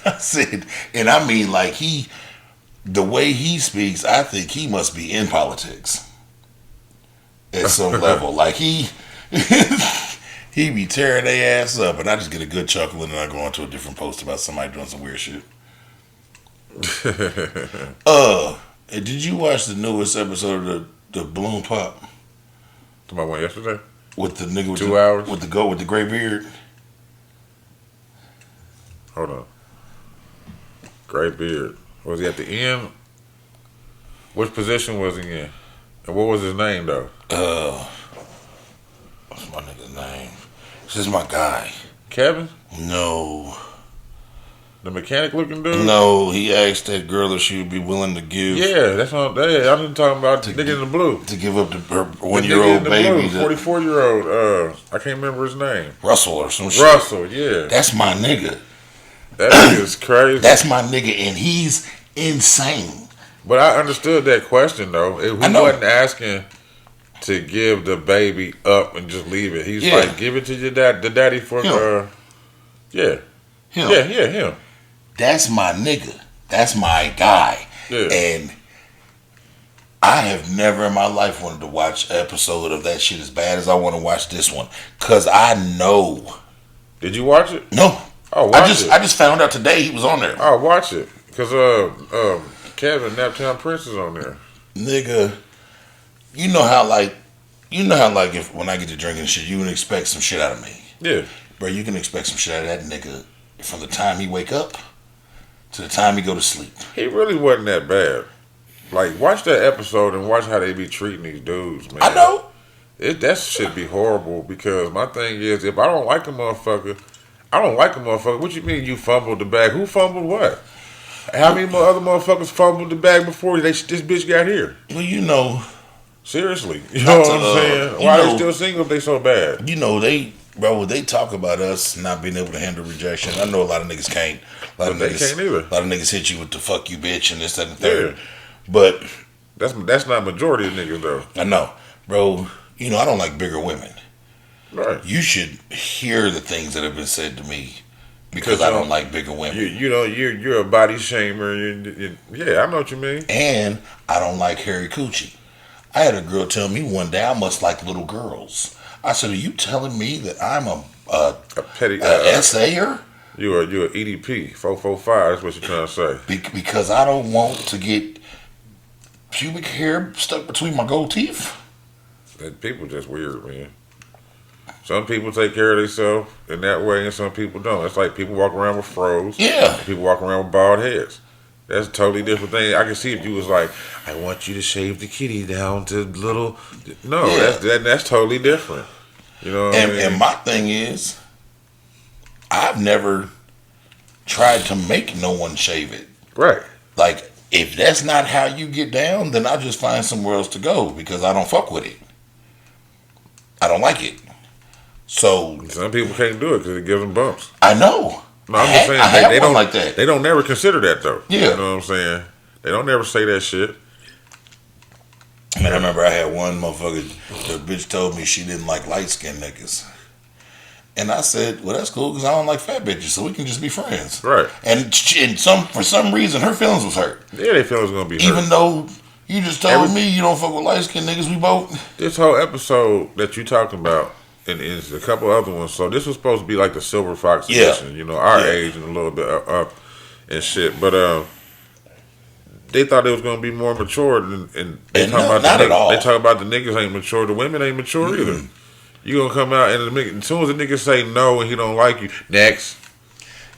I said, and I mean like the way he speaks, I think he must be in politics at some level. Like he be tearing their ass up, and I just get a good chuckle, and then I go on to a different post about somebody doing some weird shit. Did you watch the newest episode of the Balloon Pop? My one yesterday? With the nigga with 2 hours? With the gray beard? Hold on. Gray beard. Was he at the end? Which position was he in? And what was his name, though? What's my nigga's name? This is my guy. Kevin? No. The mechanic looking dude? No, he asked that girl if she would be willing to give. Yeah, that's what I'm just talking about. The nigga in the blue. To give up her 1-year-old baby. 44-year-old. I can't remember his name. Russell or some shit. Russell, yeah. That's my nigga. That nigga's crazy. That's my nigga, and he's insane. But I understood that question, though. He wasn't asking to give the baby up and just leave it. He's like, give it to your the daddy for him. Yeah. Him. Yeah, him. That's my nigga. That's my guy. Yeah. And I have never in my life wanted to watch an episode of that shit as bad as I want to watch this one. Cause I know. Did you watch it? No. Oh, I just found out today he was on there. Oh, watch it. Cause Kevin Naptown Prince is on there. Nigga, you know how if when I get to drinking shit, you would expect some shit out of me. Yeah. Bro, you can expect some shit out of that nigga from the time he wake up to the time he go to sleep. He really wasn't that bad. Like, watch that episode and watch how they be treating these dudes, man. I know. That should be horrible because my thing is, if I don't like a motherfucker, I don't like a motherfucker. What you mean you fumbled the bag? Who fumbled what? How many more other motherfuckers fumbled the bag before this bitch got here? Well, you know. Seriously. You know what I'm saying? Why they still single if they so bad? You know, they talk about us not being able to handle rejection. I know a lot of niggas can't. A lot of niggas can't either. A lot of niggas hit you with the fuck you bitch and this, that, and the third. Yeah. But that's not majority of niggas though. I know. Bro, you know I don't like bigger women. Right. You should hear the things that have been said to me because I don't like bigger women. You're a body shamer. Yeah, I know what you mean. And I don't like hairy coochie. I had a girl tell me one day I must like little girls. I said, "Are you telling me that I'm a petty essayer? You're an EDP 445. That's what you're trying to say. Because I don't want to get pubic hair stuck between my gold teeth." People just weird, man. Some people take care of themselves in that way, and some people don't. It's like people walk around with froze. Yeah. And people walk around with bald heads. That's a totally different thing. I can see if you was like, I want you to shave the kitty down to little. No, that's totally different. You know what I mean? And my thing is, I've never tried to make no one shave it. Right. Like, if that's not how you get down, then I'll just find somewhere else to go because I don't fuck with it. I don't like it. So some people can't do it because it gives them bumps. I know. No, I'm just saying they don't like that. They don't never consider that though. Yeah. You know what I'm saying? They don't never say that shit. Man, And I remember I had one motherfucker, the bitch told me she didn't like light skinned niggas. And I said, well, that's cool because I don't like fat bitches, so we can just be friends. Right. And for some reason, her feelings was hurt. Yeah, they feel it's gonna be hurt. Even though you just told me you don't fuck with light skinned niggas, we both. This whole episode that you talking about, and is a couple other ones. So this was supposed to be like the Silver Fox edition, you know, our age and a little bit up and shit. But they thought it was gonna be more mature, and they talk about not at all. They talk about the niggas ain't mature, the women ain't mature either. You gonna come out and as soon as the nigga say no and he don't like you, next,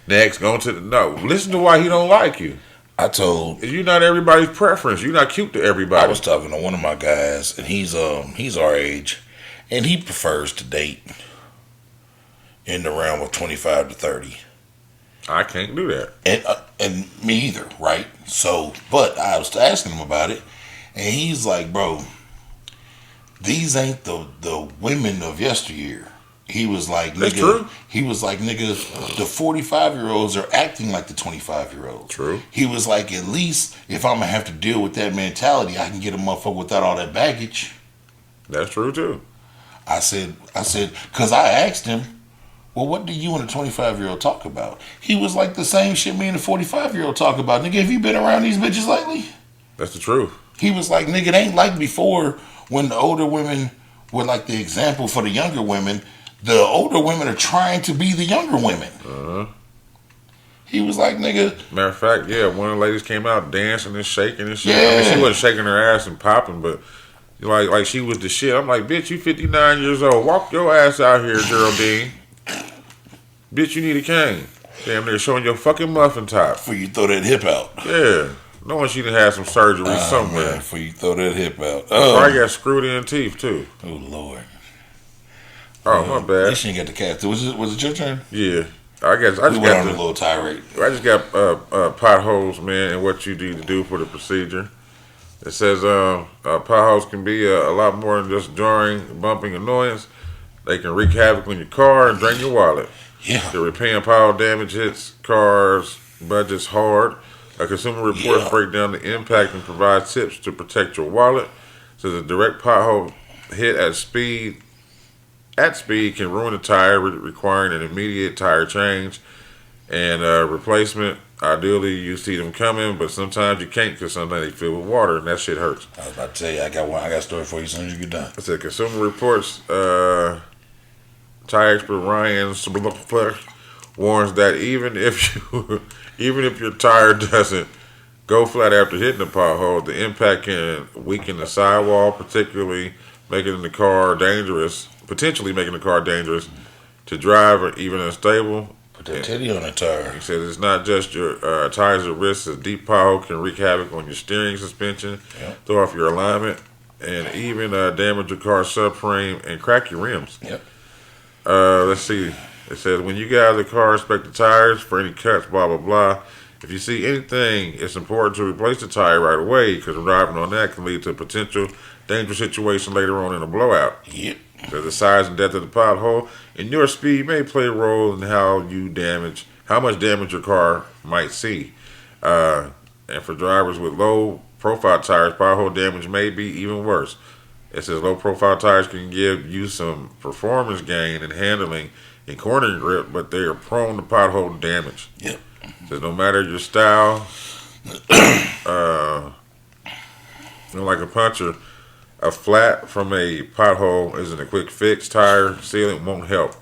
going to the no. Listen to why he don't like you. I told you're not everybody's preference. You're not cute to everybody. I was talking to one of my guys, and he's our age, and he prefers to date in the realm of 25 to 30. I can't do that, and me either, right? So, but I was asking him about it, and he's like, bro, these ain't the women of yesteryear. He was like, That's nigga. True. He was like, nigga, the 45-year-olds are acting like the 25-year-olds. True. He was like, at least if I'm gonna have to deal with that mentality, I can get a motherfucker without all that baggage. That's true too. I said, because I asked him, well, what do you and a 25-year-old talk about? He was like, the same shit me and a 45-year-old talk about. Nigga, have you been around these bitches lately? That's the truth. He was like, nigga, it ain't like before when the older women were like the example for the younger women. The older women are trying to be the younger women. He was like, nigga. Matter of fact, yeah, one of the ladies came out dancing and shaking and shit. Yeah. I mean, she wasn't shaking her ass and popping, but like she was the shit. I'm like, bitch, you 59 years old. Walk your ass out here, Geraldine. Bitch, you need a cane. Damn, they're showing your fucking muffin top. Before you throw that hip out. Yeah. Knowing she done had some surgery somewhere. Man, before you throw that hip out. Probably got screwed in teeth, too. Oh, Lord. Oh, my bad. At least you ain't got the cat. Was it your turn? Yeah. I guess I We just went got on a little tirade. I just got potholes, man, and what you need to do for the procedure. It says potholes can be a lot more than just jarring, bumping annoyance. They can wreak havoc on your car and drain your wallet. Yeah. The repairing pothole damage hits cars' budgets hard. A Consumer Reports break down the impact and provide tips to protect your wallet. Says a direct pothole hit at speed can ruin the tire, requiring an immediate tire change and replacement. Ideally, you see them coming, but sometimes you can't because sometimes they fill with water, and that shit hurts. I was about to tell you, I got a story for you as soon as you get done. It said Consumer Reports tire expert Ryan warns that even if your tire doesn't go flat after hitting the pothole, the impact can weaken the sidewall, potentially making the car dangerous to drive or even unstable. Put that titty on the tire. He says it's not just your tires at risk. A deep pothole can wreak havoc on your steering suspension, throw off your alignment, and even damage your car's subframe and crack your rims. Yep. Let's see. It says when you get out of the car, inspect the tires for any cuts, blah, blah, blah. If you see anything, it's important to replace the tire right away because driving on that can lead to a potential dangerous situation later on in a blowout. Yep. So the size and depth of the pothole and your speed may play a role in how much damage your car might see. And for drivers with low profile tires, pothole damage may be even worse. It says low profile tires can give you some performance gain in handling and cornering grip, but they are prone to pothole damage. Yep. It says no matter your style, like a puncher, a flat from a pothole isn't a quick fix. Tire sealant won't help.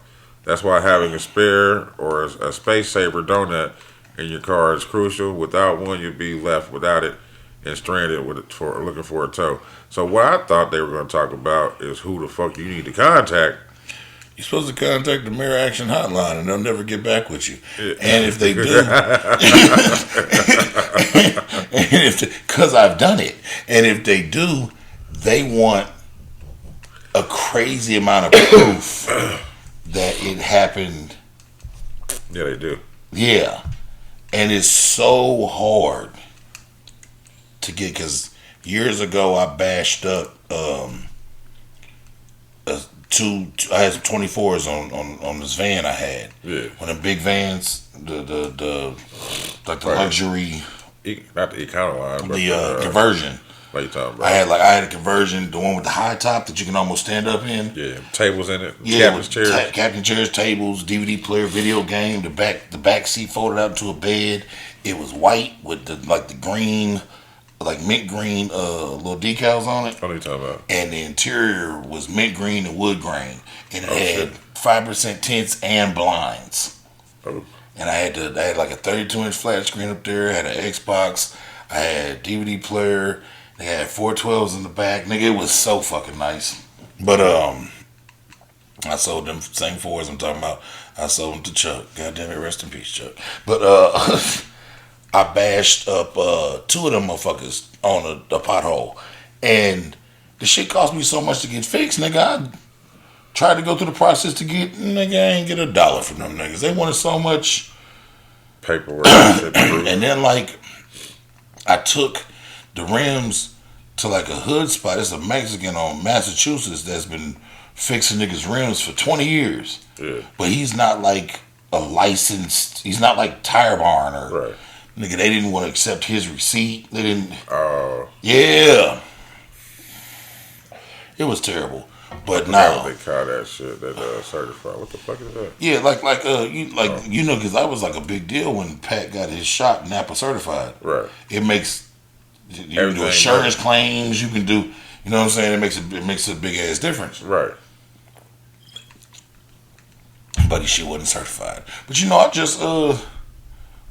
That's why having a spare or a space saver donut in your car is crucial. Without one, you'll be left without it and stranded looking for a tow. So what I thought they were going to talk about is who the fuck you need to contact. You're supposed to contact the Mirror Action Hotline, and they'll never get back with you. Yeah. And if they do, because I've done it, and if they do, they want a crazy amount of proof that it happened. Yeah, they do. Yeah. And it's so hard to get, because years ago I bashed up I had some 24s on this van I had. Yeah. One of the big vans, the luxury, Not the economy line, but the conversion. What you talking I about? had a conversion, the one with the high top that you can almost stand up in. Yeah, tables in it. Yeah, Captain's chairs. captain chairs, tables, DVD player, video game. The back seat folded out into a bed. It was white with the green, like mint green, little decals on it. What are you talking about? And the interior was mint green and wood grain, and it Oh, had shit. 5% tints and blinds. Oh, And I had like a 32-inch flat screen up there. I had an Xbox. I had DVD player. They had 412s in the back. Nigga, it was so fucking nice. But I sold them same fours I'm talking about. I sold them to Chuck. God damn it, rest in peace, Chuck. But I bashed up two of them motherfuckers on a pothole, and the shit cost me so much to get fixed, nigga. I tried to go through the process to get, nigga, I ain't get $1 from them niggas. They wanted so much. paperwork. And shit, proof. And then like I took the rims to like a hood spot. It's a Mexican on Massachusetts that's been fixing niggas rims for 20 years. Yeah. But he's not like a licensed, he's not like Tire Barn or Right. nigga, they didn't want to accept his receipt. They didn't. Oh. Yeah. It was terrible. But Now now, they call that shit that certified. What the fuck is that? yeah, you know, because that was like a big deal when Pat got his shot Napa certified. Right. It makes you can do Everything insurance claims. You can do, you know what I'm saying? It makes a big ass difference. Right. But his shit wasn't certified. But you know, I just what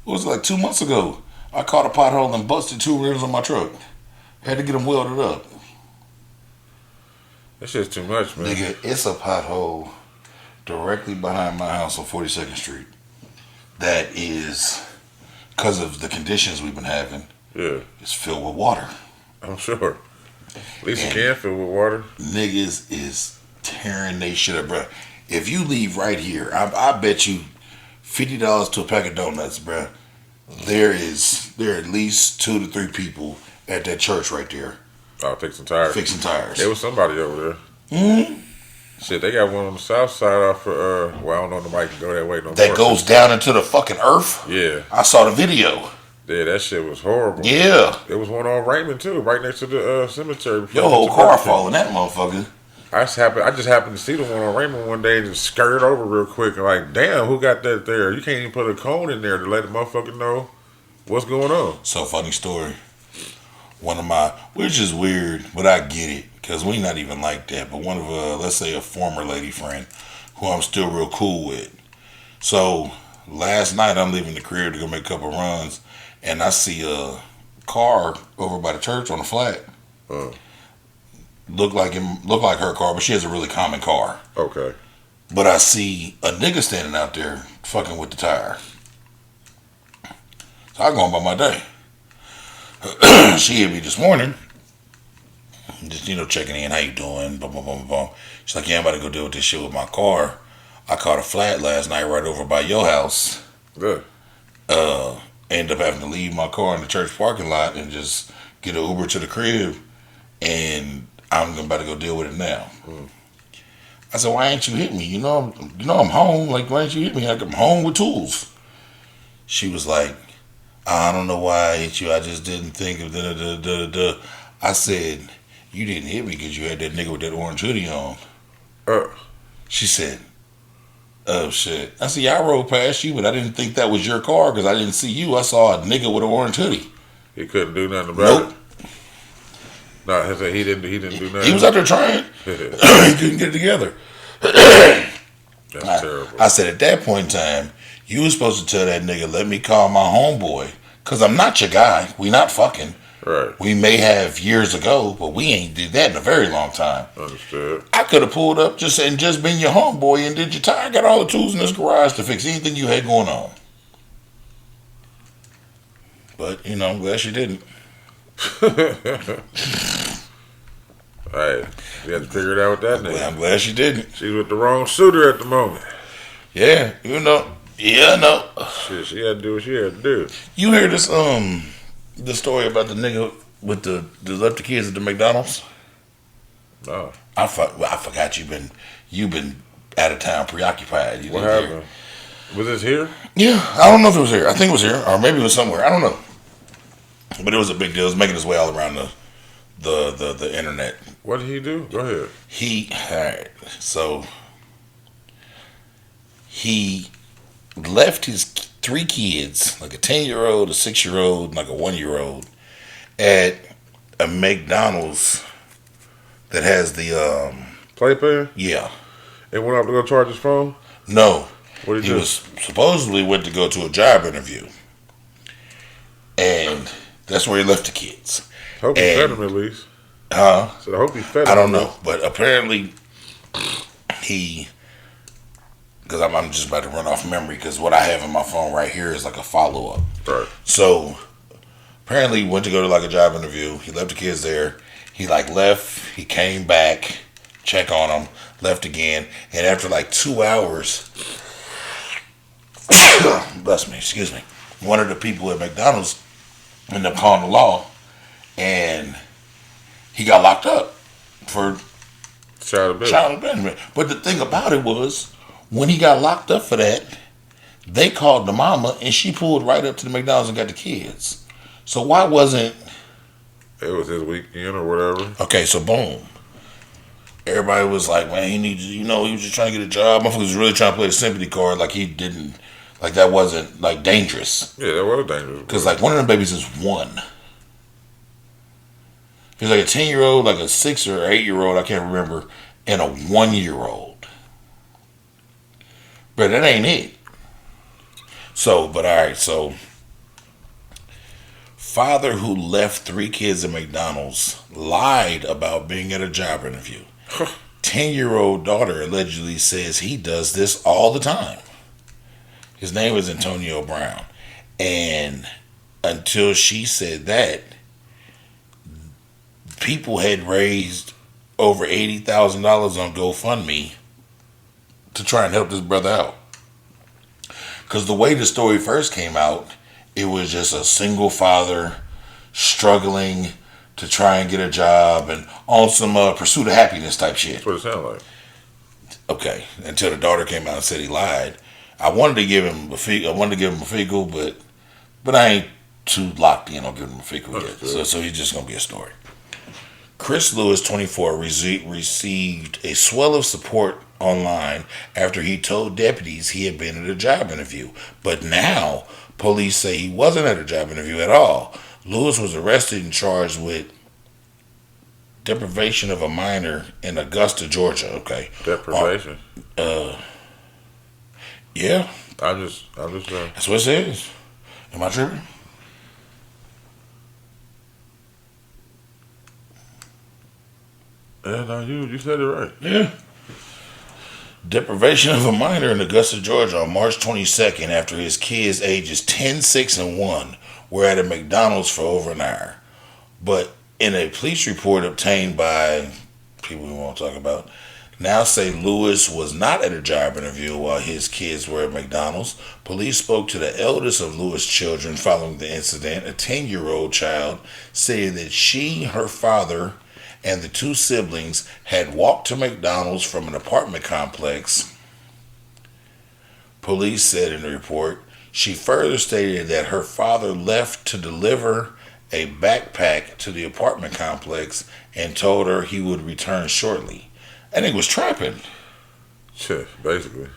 was it, like 2 months ago? I caught a pothole and busted 2 rims on my truck. Had to get them welded up. That shit's too much, man. Nigga, it's a pothole directly behind my house on 42nd Street. That is, because of the conditions we've been having, Yeah, it's filled with water. I'm sure. At least And- you can fill with water. Niggas is tearing they shit up, bro. If you leave right here, I bet you $50 to a pack of donuts, bro. There are at least 2 to 3 people at that church right there I'll take some tires. fixing tires. There was somebody over there. Mhm. Shit, they got one on the south side off of, well, I don't know if nobody can go that way no more. That goes down into the fucking earth. Yeah. I saw the video. Yeah, that shit was horrible. Yeah. There was one on Raymond, too, right next to the cemetery. before Your you whole get to car Burger King. falling, that motherfucker. I just happened to see the one on Raymond one day and just skirted over real quick and like, damn, who got that there? You can't even put a cone in there to let the motherfucker know what's going on. So funny story. Which is weird, but I get it, because we not even like that. But one of, let's say a former lady friend, who I'm still real cool with. So last night I'm leaving the crib to go make a couple runs, and I see a car over by the church on the flat. Look like her car, but she has a really common car. Okay. But I see a nigga standing out there fucking with the tire. So I go on by my day. She hit me this morning, just, you know, checking in, how you doing, blah, blah, blah, blah, blah. She's like, yeah, I'm about to go deal with this shit with my car. I caught a flat last night right over by your house. Good. Ended up having to leave my car in the church parking lot and just get an Uber to the crib, and I'm about to go deal with it now. I said, why ain't you hit me? You know I'm home. Like, why ain't you hit me? Like, I'm home with tools. She was like, I don't know why I hit you. I just didn't think of da-da-da-da-da. I said, you didn't hit me because you had that nigga with that orange hoodie on. She said, oh, shit. I said, yeah, I rode past you, but I didn't think that was your car because I didn't see you. I saw a nigga with an orange hoodie. He couldn't do nothing about Nope. it. No, he didn't do nothing. He was out there trying. He couldn't get it together. That's terrible. I said, at that point in time, you was supposed to tell that nigga, let me call my homeboy. Because I'm not your guy. We not fucking. Right. We may have years ago, but we ain't did that in a very long time. Understood. I could have pulled up just been your homeboy and did your tire. I got all the tools in this garage to fix anything you had going on. But, you know, I'm glad she didn't. Hey, you had to figure it out with that nigga. I'm glad she didn't. She's with the wrong suitor at the moment. Yeah, you know. Yeah, no. Shit, she had to do what she had to do. You hear this the story about the nigga with the left the kids at the McDonald's? No. I forgot you've been out of town preoccupied. You What didn't hear. happened? Was this here? Yeah, I don't know if it was here. I think it was here, or maybe it was somewhere. I don't know. But it was a big deal. It was making its way all around the internet. What did he do? Go ahead. Alright, so he left his 3 kids, like a 10-year-old, a 6-year-old, like a 1-year-old, at a McDonald's that has the Playpen? yeah. And went up to go charge his phone? No, What did he he do? was supposedly went to go to a job interview, and that's where he left the kids. Hope he fed And him at least. huh? So I hope he fed him. I don't at know, least. but apparently he, because I'm just about to run off memory, because what I have in my phone right here is like a follow up. Right. So apparently he went to go to like a job interview. He left the kids there. He like left. He came back, check on them, left again, and after like 2 hours, bless me, excuse me, one of the people at McDonald's ended up calling the law, and he got locked up for Child abuse. child abandonment. But the thing about it was, when he got locked up for that, they called the mama, and she pulled right up to the McDonald's and got the kids. So why wasn't It was his weekend or whatever. okay? So boom, everybody was like, man, he needs, he was just trying to get a job. Motherfucker was really trying to play the sympathy card, like he didn't, like that wasn't like dangerous. Yeah, that was dangerous. Because like one of them babies is 1. He's like a 10-year-old, like a 6 or 8-year-old, I can't remember, and a 1-year-old. But that ain't it. So, but all right, so father who left 3 kids at McDonald's lied about being at a job interview. 10-year-old daughter allegedly says he does this all the time. His name is Antonio Brown. And until she said that, people had raised over $80,000 on GoFundMe to try and help this brother out. Because the way the story first came out, it was just a single father struggling to try and get a job and on some pursuit of happiness type shit. That's what it sounded like. Okay, until the daughter came out and said he lied. I wanted to give him a fecal, but I ain't too locked in on giving him a fecal yet. So he's just gonna be a story. Chris Lewis, 24, received a swell of support online after he told deputies he had been at a job interview. But now, police say he wasn't at a job interview at all. Lewis was arrested and charged with deprivation of a minor in Augusta, Georgia. Okay. Deprivation. Yeah, I'm just that's what it says. Am I tripping? Yeah, no, you said it right. Yeah. Deprivation of a minor in Augusta, Georgia on March 22nd after his kids ages 10, 6, and 1 were at a McDonald's for over an hour. But in a police report obtained by people we won't talk about, now say Lewis was not at a job interview while his kids were at McDonald's. Police spoke to the eldest of Lewis' children following the incident, a 10-year-old child, saying that she, her father, and the 2 siblings had walked to McDonald's from an apartment complex. Police said in the report, she further stated that her father left to deliver a backpack to the apartment complex and told her he would return shortly. And he was trapping. Yeah, basically.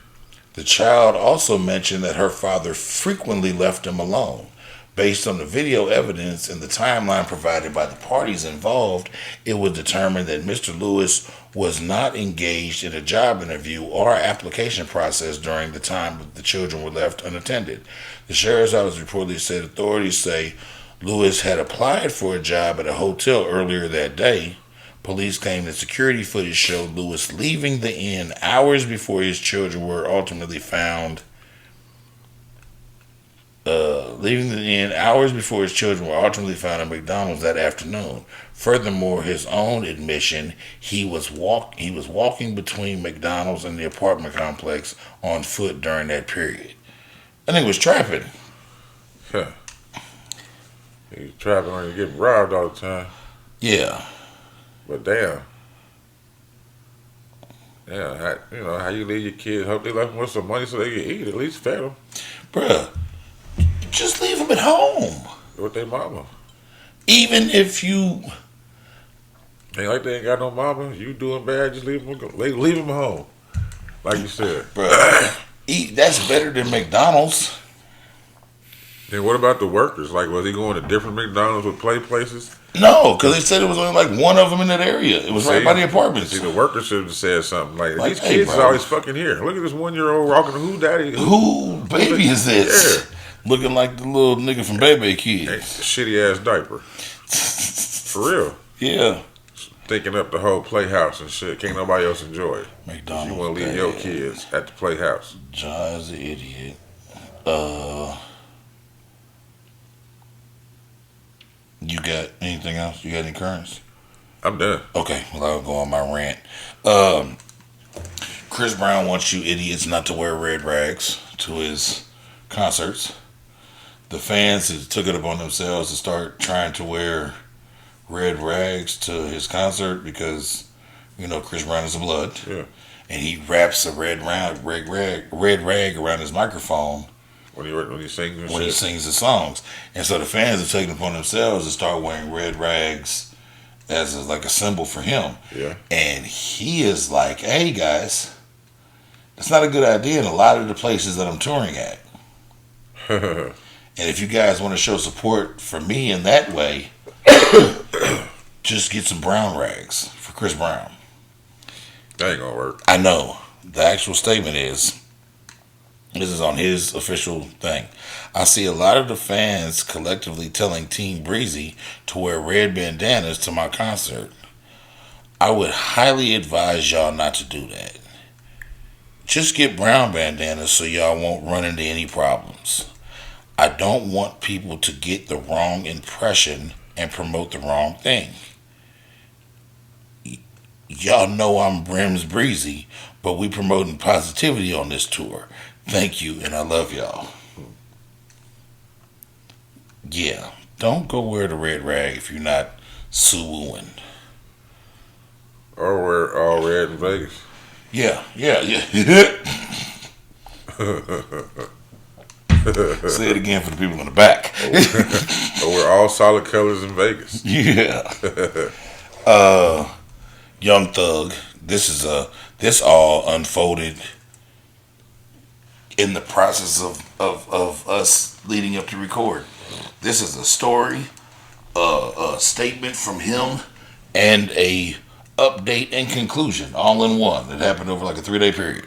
The child also mentioned that her father frequently left him alone. Based on the video evidence and the timeline provided by the parties involved, it was determined that Mr. Lewis was not engaged in a job interview or application process during the time the children were left unattended. The sheriff's office reportedly said authorities say Lewis had applied for a job at a hotel earlier that day. Police claim that security footage showed Lewis leaving the inn hours before his children were ultimately found. At McDonald's that afternoon. Furthermore, his own admission, he was walking between McDonald's and the apartment complex on foot during that period. I think he was trapping. Yeah. He's trapping when you get robbed all the time. Yeah. But damn. Yeah, how you leave your kids? Hope they left them with some money so they can eat. At least fed them. Bruh, just leave them at home. With their mama. Even if you Ain't like they ain't got no mama. You doing bad, just leave them. Leave them home, like you said. Bruh, eat. That's better than McDonald's. Then what about the workers? Like, was he going to different McDonald's with play places? No, because they said there was only like one of them in that area. It was right by the apartments. See, the workers should have said something like, Like, "These hey, kids is bro. always fucking here. Look at this 1-year-old rocking who daddy, Who baby is this? Looking like the little nigga from Bebe Kids. shitty ass diaper, for real. Yeah. Thinking up the whole playhouse and shit. Can't nobody else enjoy it. McDonald's. You want to leave your kids at the playhouse. John is an idiot. You got anything else? You got any currents? I'm done. Okay, well, I'll go on my rant. Chris Brown wants you idiots not to wear red rags to his concerts. The fans took it upon themselves to start trying to wear red rags to his concert because, Chris Brown is a blood. Yeah. And he wraps a red rag around his microphone When he sings and when shit. he sings the songs. And so the fans have taken it upon themselves to start wearing red rags as like a symbol for him. Yeah. And he is like, hey guys, it's not a good idea in a lot of the places that I'm touring at. And if you guys want to show support for me in that way, just get some brown rags for Chris Brown. That ain't gonna work. I know. The actual statement is, this is on his official thing. I see a lot of the fans collectively telling Team Breezy to wear red bandanas to my concert. I would highly advise y'all not to do that. Just get brown bandanas so y'all won't run into any problems. I don't want people to get the wrong impression and promote the wrong thing. Y'all know I'm Brims Breezy, but we promoting positivity on this tour. Thank you, and I love y'all. Yeah, don't go wear the red rag if you're not suing. Or wear all red in Vegas. Yeah. Say it again for the people in the back. Or wear all solid colors in Vegas. Yeah. Young Thug. This all unfolded in the process of us leading up to record. This is a story, a statement from him, and a update and conclusion all in one. It happened over like a 3-day period.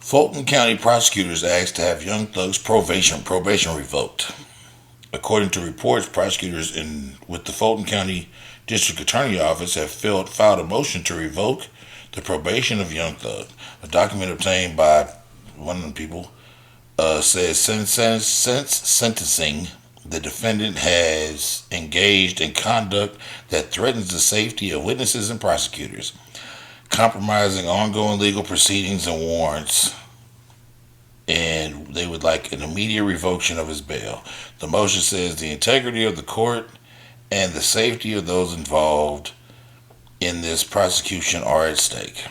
Fulton County prosecutors asked to have Young Thug's probation revoked. According to reports, prosecutors with the Fulton County District Attorney Office have filed a motion to revoke the probation of Young Thug. A document obtained by one of the people says since sentencing, the defendant has engaged in conduct that threatens the safety of witnesses and prosecutors, compromising ongoing legal proceedings and warrants, and they would like an immediate revocation of his bail. The motion says the integrity of the court and the safety of those involved in this prosecution are at stake.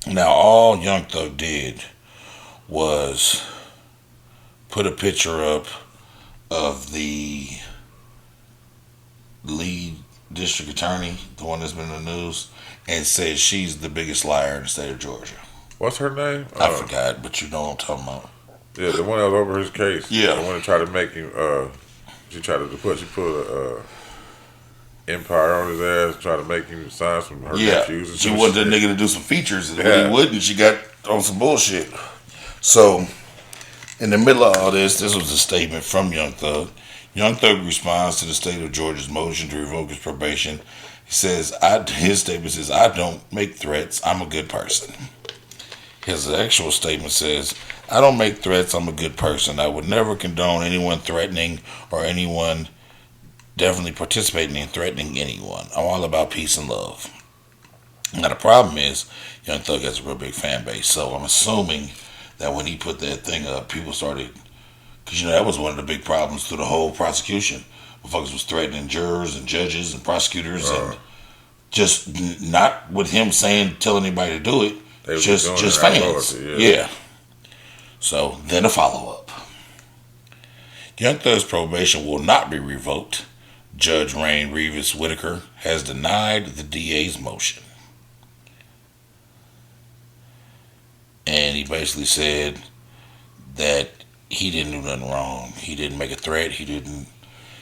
Now, all Young Thug did was put a picture up of the lead district attorney, the one that's been in the news, and said she's the biggest liar in the state of Georgia. What's her name? I forgot, but you know what I'm talking about. Yeah, the one that was over his case. Yeah. The one that tried to make him, she put a empire on his ass, tried to make him sign some her nephews and she some wanted that shit. nigga to do some features, and Yeah. when he wouldn't, she got on some bullshit. So, in the middle of all this was a statement from Young Thug. Young Thug responds to the state of Georgia's motion to revoke his probation. He says, his statement says, I don't make threats, I'm a good person. His actual statement says, I don't make threats, I'm a good person. I would never condone anyone threatening or anyone definitely participating in threatening anyone. I'm all about peace and love. Now the problem is, Young Thug has a real big fan base, so I'm assuming that when he put that thing up, people started, because that was one of the big problems through the whole prosecution. Motherfuckers was threatening jurors and judges and prosecutors, and just not with him telling anybody to do it, just fans. Yeah. So then a follow-up. Young Thug's probation will not be revoked. Judge Rain Reeves Whitaker has denied the DA's motion. And he basically said that he didn't do nothing wrong. He didn't make a threat. He didn't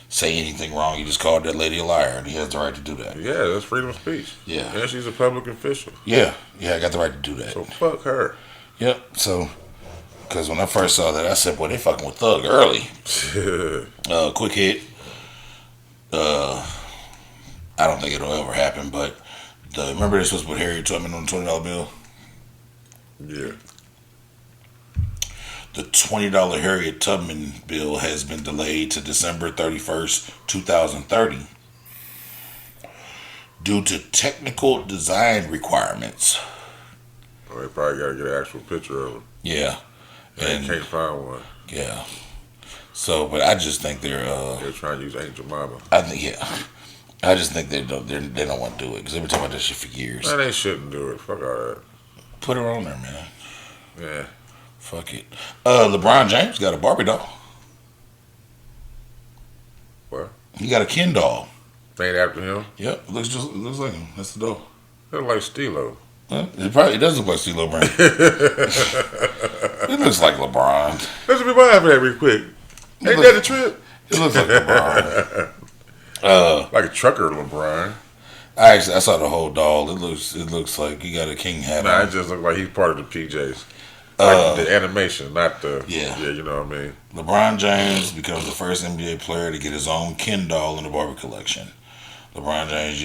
say anything wrong. He just called that lady a liar, and he has the right to do that. Yeah, that's freedom of speech. Yeah. And she's a public official. Yeah, I got the right to do that. So fuck her. Yep, so, because when I first saw that, I said, boy, they fucking with Thug early. Quick hit. I don't think it'll ever happen, but remember this was with Harriet Tubman on the $20 bill? Yeah. The $20 Harriet Tubman bill has been delayed to December 31st, 2030 due to technical design requirements. Well, they probably got to get an actual picture of her. Yeah. And can't find one. Yeah. So, but I just think they're trying to use Angel Mama. I just think they don't want to do it because they've been talking about this shit for years. Man, they shouldn't do it. Fuck all that. Put her on there, man. Yeah. Fuck it. LeBron James got a Barbie doll. What? He got a Ken doll. Named after him? Yep, it looks like him. That's the doll. Looks like Stilo. Huh? It does look like Stilo Brand. It looks like LeBron. Let's revive that real quick. Ain't that a trip? It looks like LeBron. Like a trucker LeBron. I saw the whole doll. It looks like he got a king hat Nah, on. it just looks like he's part of the PJs. Like the animation, not the... Yeah. Yeah, you know what I mean? LeBron James becomes the first NBA player to get his own Ken doll in the Barbie collection. LeBron James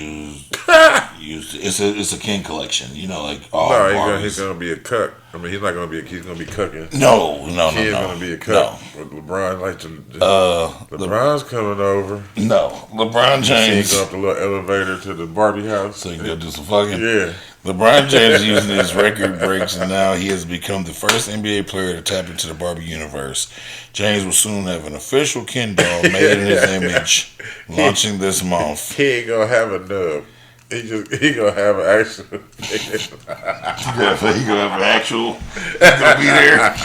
used it's a Ken collection, you know, like all Barbies. He's gonna be a cuck. I mean, he's not gonna be he's gonna be cucking. No. He's gonna be a cuck. No. But LeBron LeBron's coming over. No, LeBron James. He go up the little elevator to the Barbie house. So he can go do some fucking. Yeah. LeBron James using his record breaks, and now he has become the first NBA player to tap into the Barbie universe. James will soon have an official Ken doll made in his image, launching this month. He ain't gonna have a nub. He gonna have an actual. He gonna have an actual. He's gonna be there.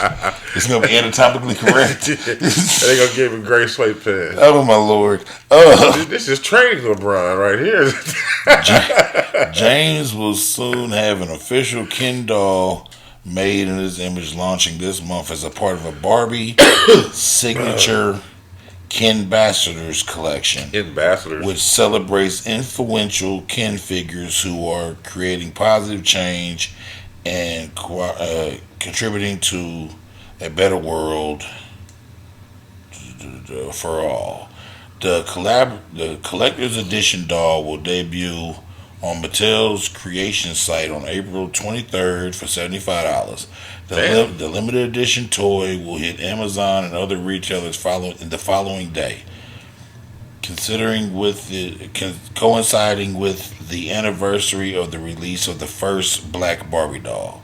It's gonna be anatomically correct. They gonna give him gray suede pants. Oh my lord! This is training LeBron right here. James will soon have an official Ken doll made in his image, launching this month as a part of a Barbie signature Ken Ambassadors collection. Ambassadors, which celebrates influential Ken figures who are creating positive change and contributing to a better world for all. The collector's edition doll will debut on Mattel's creation site on April 23rd for $75. The limited edition toy will hit Amazon and other retailers the following day. Coinciding with the anniversary of the release of the first Black Barbie doll.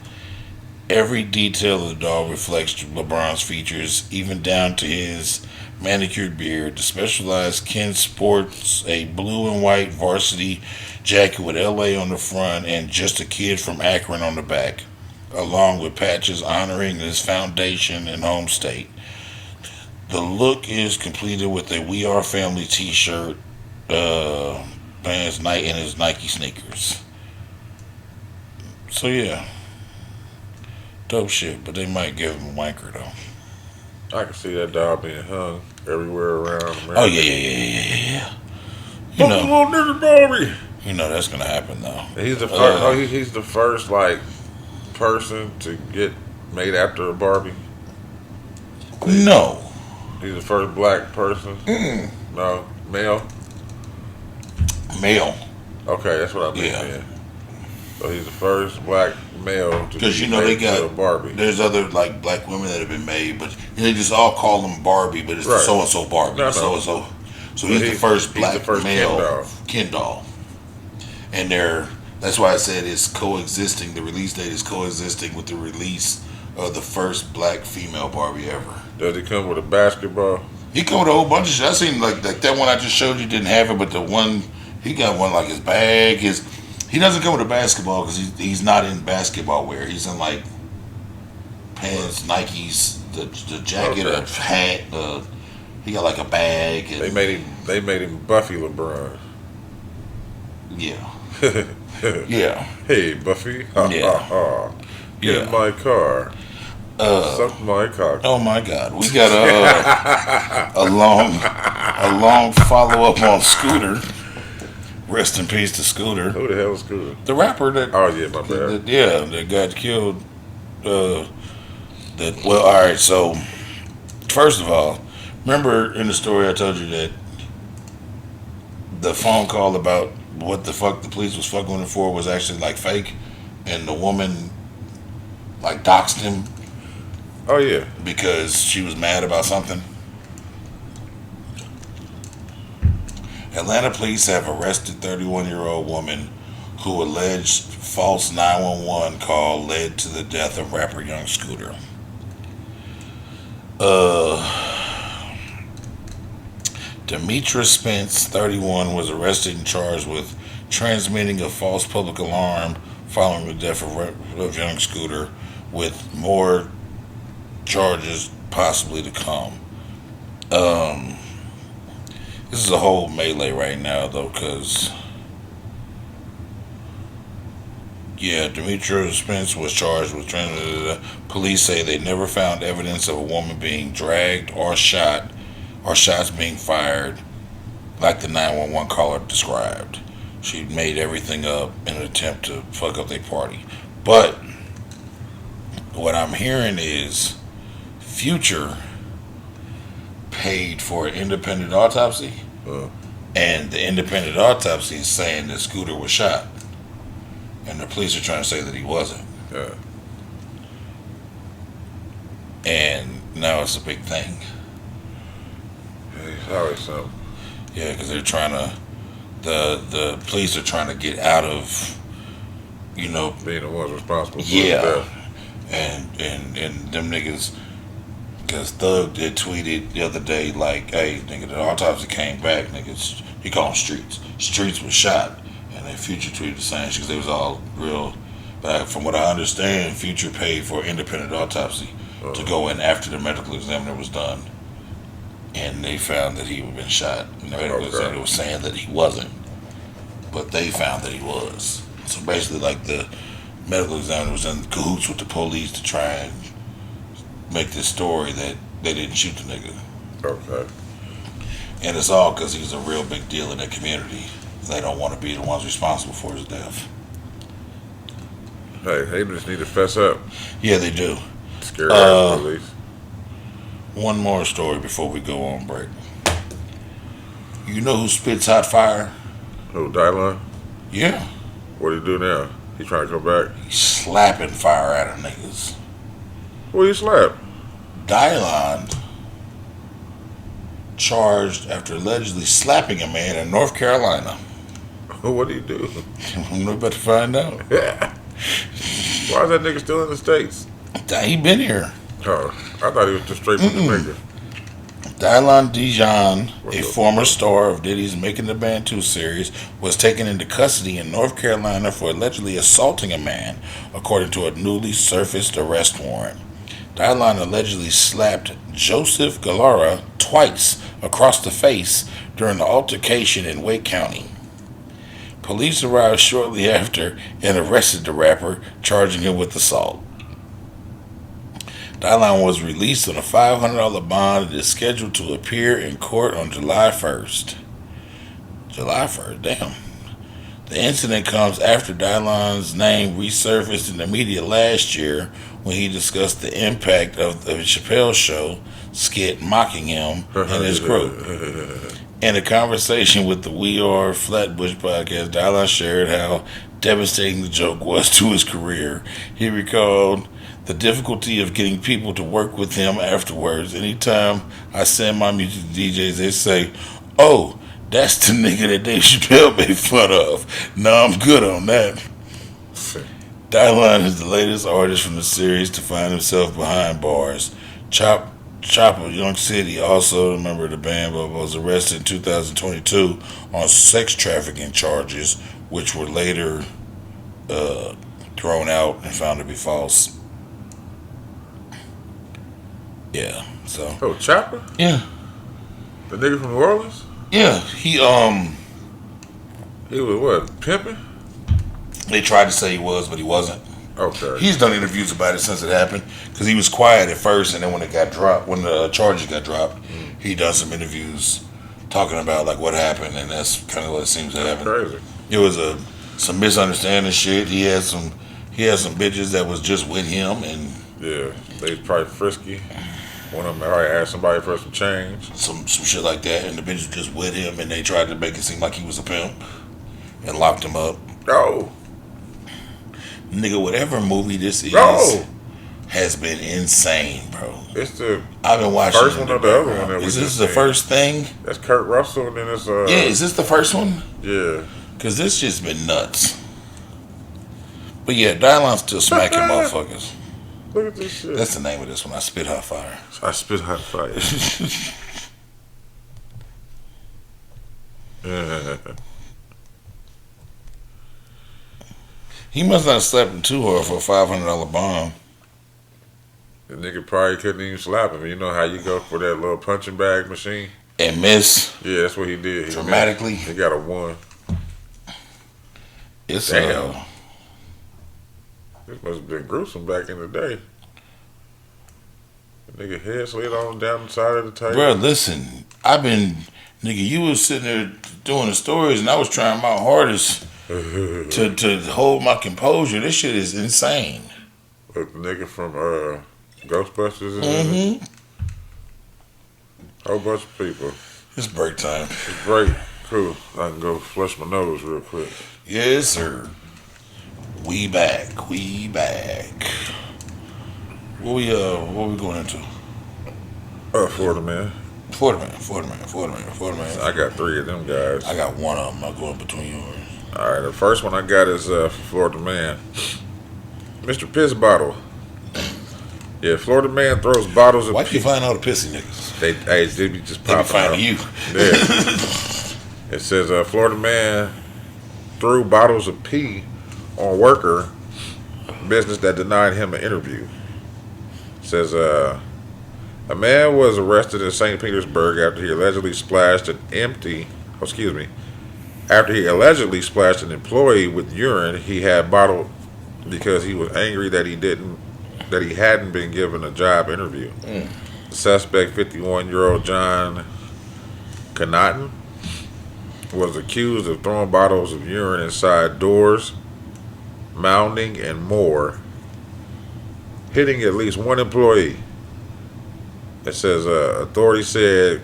Every detail of the doll reflects LeBron's features, even down to his manicured beard. The specialized Ken sports a blue and white varsity jacket with LA on the front and Just a Kid from Akron on the back, along with patches honoring his foundation and home state. The look is completed with a We Are Family t-shirt, pants, and his Nike sneakers. So yeah, dope shit, but they might give him a wanker though. I can see that doll being hung everywhere around America. Oh yeah. Little nigga Barbie. You know that's gonna happen though. He's the first. He's the first like person to get made after a Barbie. No. He's the first black person. No, male. Male. Okay, that's what I mean. Yeah. So he's the first black male to because be they made got to a Barbie. There's other like black women that have been made, but they just all call them Barbie, but it's the so and so Barbie, so and so. So he's the first black male Ken doll, and that's why I said it's coexisting. The release date is coexisting with the release of the first black female Barbie ever. Does he come with a basketball? He come with a whole bunch of shit. I seen like that one I just showed you didn't have it, but the one he got one like his bag. He doesn't come with a basketball because he's not in basketball wear. He's in like pants, Nikes, the jacket, a hat. He got like a bag. And, They made him Buffy LeBron. Yeah. Yeah. Hey Buffy. Ha Yeah. ha ha. Get Yeah. in my car. Suck my cock. Oh my God, we got a long follow up on Scooter. Rest in peace to Scooter, Who the hell is Scooter? the rapper that, Oh yeah, my bad. that got killed. Well, all right. So first of all, remember in the story I told you that the phone call about what the fuck the police was fucking with him for was actually like fake, and the woman like doxed him Oh yeah. because she was mad about something. Atlanta police have arrested 31-year-old woman who alleged false 911 call led to the death of rapper Young Scooter. Demetra Spence, 31, was arrested and charged with transmitting a false public alarm following the death of Young Scooter, with more charges possibly to come. This is a whole melee right now, though, because Demetra Spence was charged with police say they never found evidence of a woman being dragged or shot, or shots being fired, like the 911 caller described. She made everything up in an attempt to fuck up their party. But what I'm hearing is Future paid for an independent autopsy, and the independent autopsy is saying that Scooter was shot, and the police are trying to say that he wasn't. Yeah. And now it's a big thing. It's always something. Yeah, because they're trying to, the police are trying to get out of, Being the ones responsible for yeah, that. and them niggas. Because Thug did tweeted the other day, like, hey, nigga, the autopsy came back, niggas, he called them Streets. Streets was shot. And then Future tweeted the same shit because they was all real. But from what I understand, Future paid for an independent autopsy to go in after the medical examiner was done. And they found that he had been shot. And the medical examiner was saying that he wasn't. But they found that he was. So basically, like, the medical examiner was in cahoots with the police to try and make this story that they didn't shoot the nigga. Okay. And it's all because he's a real big deal in the community. They don't want to be the ones responsible for his death. Hey, they just need to fess up. Yeah, they do. Scare ass police. One more story before we go on break. You know who spits hot fire? Who, Dylan? Yeah. What do he do now? He trying to come back? He's slapping fire out of niggas. Who you slap? Dylan charged after allegedly slapping a man in North Carolina. What do you do? I'm about to find out. Yeah. Why is that nigga still in the States? He been here. Oh, I thought he was just straight from Jamaica. Dylan Dijon, a former star of Diddy's Making the Band 2 series, was taken into custody in North Carolina for allegedly assaulting a man, according to a newly surfaced arrest warrant. Dylan allegedly slapped Joseph Gallara twice across the face during the altercation in Wake County. Police arrived shortly after and arrested the rapper, charging him with assault. Dylan was released on a $500 bond and is scheduled to appear in court on July 1st. July 1st, damn. The incident comes after Dylan's name resurfaced in the media last year when he discussed the impact of the Chappelle Show skit mocking him and his crew. In a conversation with the We Are Flatbush podcast, Dylan shared how devastating the joke was to his career. He recalled the difficulty of getting people to work with him afterwards. Anytime I send my music to DJs, they say, "Oh, that's the nigga that Dave Chappelle made fun of." No, I'm good on that. Dylan is the latest artist from the series to find himself behind bars. Chopper, Young City, also a member of the band, but was arrested in 2022 on sex trafficking charges, which were later thrown out and found to be false. Yeah, so. Oh, Chopper? Yeah. The nigga from New Orleans? Yeah, He was what, pimping? they tried to say he was, but he wasn't. Okay. He's done interviews about it since it happened because he was quiet at first, and then when it got dropped, when the charges got dropped, he done some interviews talking about like what happened, and that's kind of what it seems to happen. Crazy. It was some misunderstanding shit. He had some bitches that was just with him, and Yeah, they was probably frisky. One of them probably asked somebody for some change. some shit like that, and the bitches was just with him, and they tried to make it seem like he was a pimp and locked him up. Oh, Nigga, whatever movie this is no. has been insane, bro. It's the I've been watching first it in one or the the other background. one that we Is this just the seen. first thing? That's Kurt Russell, and then it's Yeah, is this the first one? yeah. Because this just been nuts. But yeah, Dylon's still smacking motherfuckers. Look at this shit. That's the name of this one. I spit hot fire. I spit hot fire. Yeah. He must not have slept too hard for a $500 bond. The nigga probably couldn't even slap him. You know how you go for that little punching bag machine? And miss Yeah, that's what he did. He dramatically. He got a 1. It's Damn. This must have been gruesome back in the day. The nigga head slid on down the side of the table. bro. Listen, nigga. You was sitting there doing the stories, and I was trying my hardest to hold my composure. This shit is insane. Look, the nigga from Ghostbusters. Mm-hmm. Whole bunch of people. It's break time. It's great. Cool. I can go flush my nose real quick. Yes, sir. We back. We back. What we going into? Florida man. Florida man. I got 3 of them guys. I got one of them. I'll go in between yours. All right, the first one I got is Florida man. Mr. Piss Bottle. Yeah, Florida man throws bottles of Why you find all the pissy niggas? They be just They be popping out. finding you. Yeah. It says Florida man threw bottles of pee on worker business that denied him an interview. It says a man was arrested in St. Petersburg after he allegedly splashed after he allegedly splashed an employee with urine he had bottled because he was angry that he hadn't been given a job interview. The suspect, 51-year-old John Connaughton, was accused of throwing bottles of urine inside doors, mounding, and more, hitting at least one employee. It says authorities said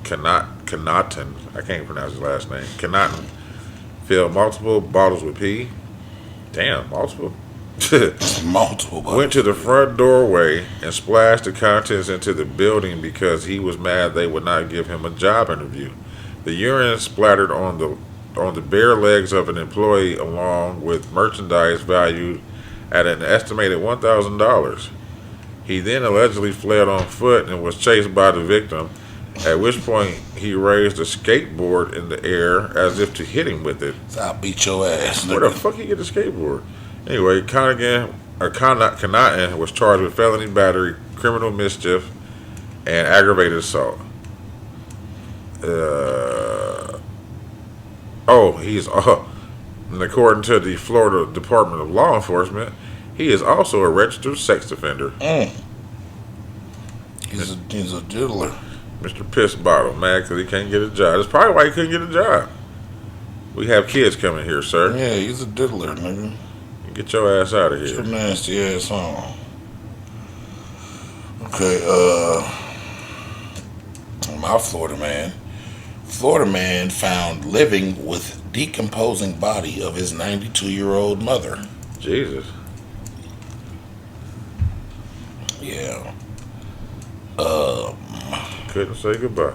Connaughton, I can't pronounce his last name, Connaughton, filled multiple bottles with pee. Damn, multiple? Multiple. Went to the front doorway and splashed the contents into the building because he was mad they would not give him a job interview. The urine splattered on the bare legs of an employee along with merchandise valued at an estimated $1,000. He then allegedly fled on foot and was chased by the victim, at which point he raised a skateboard in the air as if to hit him with it. I'll beat your ass. Where the fuck he get a skateboard? Anyway, Connaughton was charged with felony battery, criminal mischief, and aggravated assault. And according to the Florida Department of Law Enforcement, he is also a registered sex offender. He's a diddler. Mr. Piss Bottle, mad because he can't get a job. That's probably why he couldn't get a job. We have kids coming here, sir. Yeah, he's a diddler, nigga. Get your ass out of Get your here. nasty ass on. Okay, my Florida man. Florida man found living with decomposing body of his 92-year-old mother. Jesus. Yeah. Couldn't say goodbye.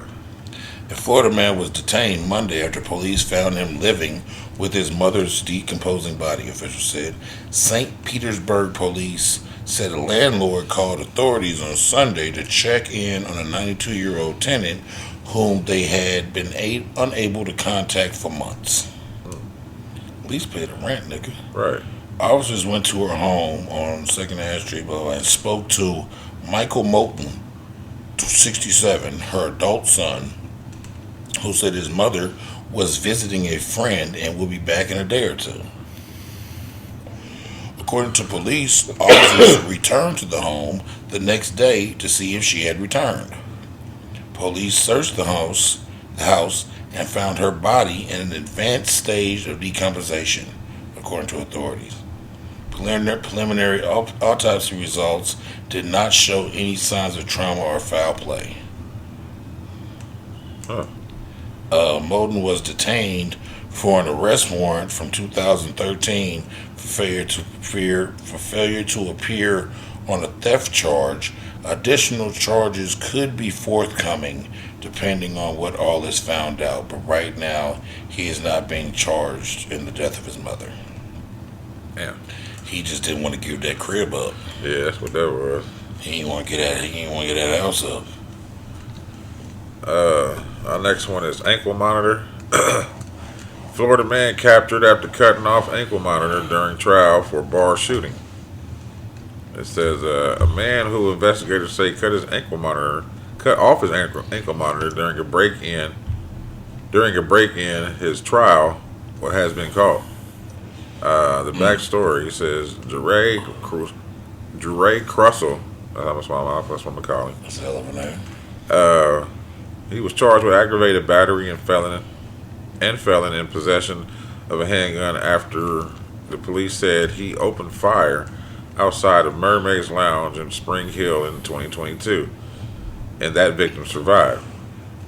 A Florida man was detained Monday after police found him living with his mother's decomposing body, officials said. St. Petersburg police said a landlord called authorities on Sunday to check in on a 92-year-old tenant whom they had been unable to contact for months. At least pay the rent, nigga. Right. Officers went to her home on 2nd Ave Street, and spoke to Michael Moulton, 67, her adult son, who said his mother was visiting a friend and will be back in a day or two. According to police, officers returned to the home the next day to see if she had returned. Police searched the house and found her body in an advanced stage of decomposition, according to authorities. Preliminary autopsy results did not show any signs of trauma or foul play. Huh. Moden was detained for an arrest warrant from 2013 for failure to appear on a theft charge. Additional charges could be forthcoming depending on what all is found out, but right now he is not being charged in the death of his mother. Yeah. He just didn't want to give that crib up. Yeah, that's what that was. He didn't want to get that. He didn't want to get that house up. Our next one is ankle monitor. Florida man captured after cutting off ankle monitor during trial for bar shooting. It says a man who investigators say cut off his ankle monitor during a break-in. His trial, what has been caught. The backstory says Jure Crussell. That's what I'm gonna call him. That's a hell of a name. He was charged with aggravated battery and felon in possession of a handgun after the police said he opened fire outside of Mermaid's Lounge in Spring Hill in 2022, and that victim survived.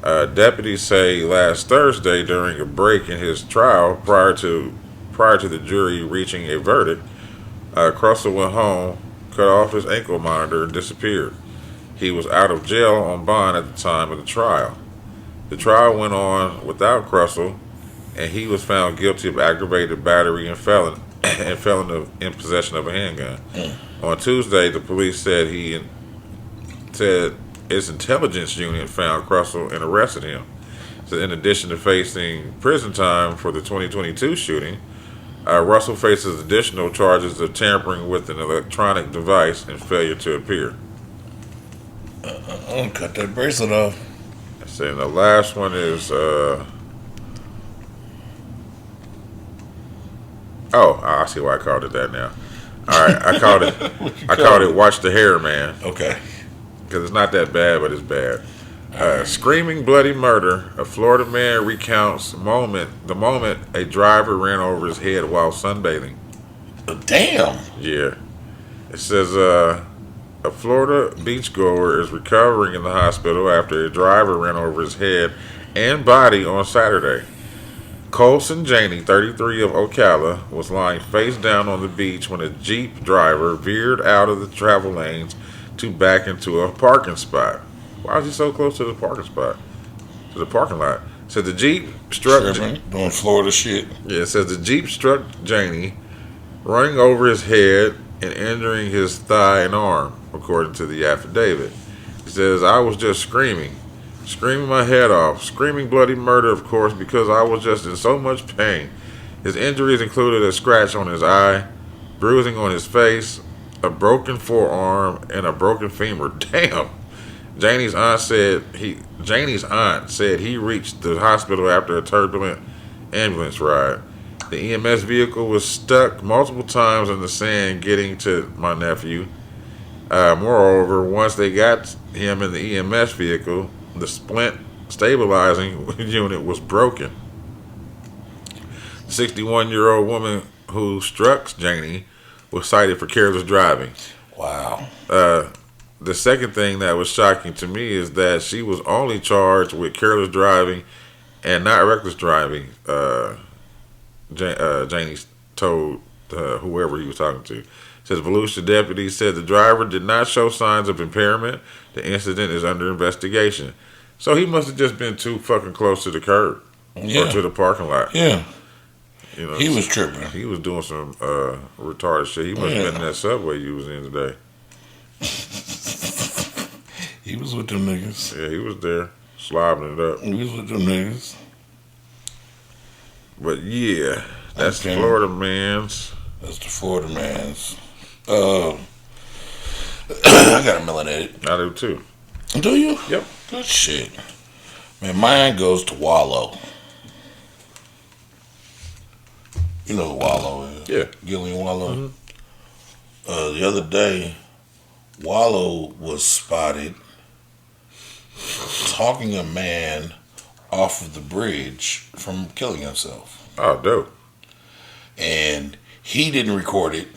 Deputies say last Thursday during a break in his trial prior to the jury reaching a verdict, Crussell went home, cut off his ankle monitor, and disappeared. He was out of jail on bond at the time of the trial. The trial went on without Crussell, and he was found guilty of aggravated battery and felon in possession of a handgun. On Tuesday, the police said its intelligence unit found Crussell and arrested him. So in addition to facing prison time for the 2022 shooting, Russell faces additional charges of tampering with an electronic device and failure to appear. I'm gonna cut that bracelet off. So the last one is I see why I called it that now. All right, I called it Watch the Hair Man. Okay. Because it's not that bad, but it's bad. Screaming bloody murder. A Florida man recounts the moment a driver ran over his head while sunbathing. Damn. Yeah. It says a Florida beachgoer is recovering in the hospital after a driver ran over his head and body on Saturday. Colson Janey, 33 of Ocala, was lying face down on the beach when a Jeep driver veered out of the travel lanes to back into a parking spot. Why is he so close to the parking spot? To the parking lot. It said the Jeep struck... Doing Florida shit. Yeah, it says the Jeep struck Janey, running over his head and injuring his thigh and arm, according to the affidavit. It says, I was just screaming my head off. Screaming bloody murder, of course, because I was just in so much pain. His injuries included a scratch on his eye, bruising on his face, a broken forearm, and a broken femur. Damn. Janey's aunt said he reached the hospital after a turbulent ambulance ride. The EMS vehicle was stuck multiple times in the sand getting to my nephew. Moreover, once they got him in the EMS vehicle, the splint stabilizing unit was broken. The 61-year-old woman who struck Janey was cited for careless driving. Wow. The second thing that was shocking to me is that she was only charged with careless driving and not reckless driving. Janey told whoever he was talking to. It says Volusia deputies said the driver did not show signs of impairment. The incident is under investigation. So he must have just been too fucking close to the curb or to the parking lot. Yeah. You know, he was tripping. He was doing some retarded shit. He must have been in that subway you was in today. He was with them niggas. Yeah, he was there, slobbing it up. He was with them niggas. But yeah, that's the Florida man's. That's the Florida man's. I got a melanated. I do too. Do you? Yep. Good shit. Man, mine goes to Wallow. You know who Wallow is? Yeah. Gillian Wallow. Mm-hmm. The other day, Wallow was spotted talking a man off of the bridge from killing himself. Oh, dope. And he didn't record it.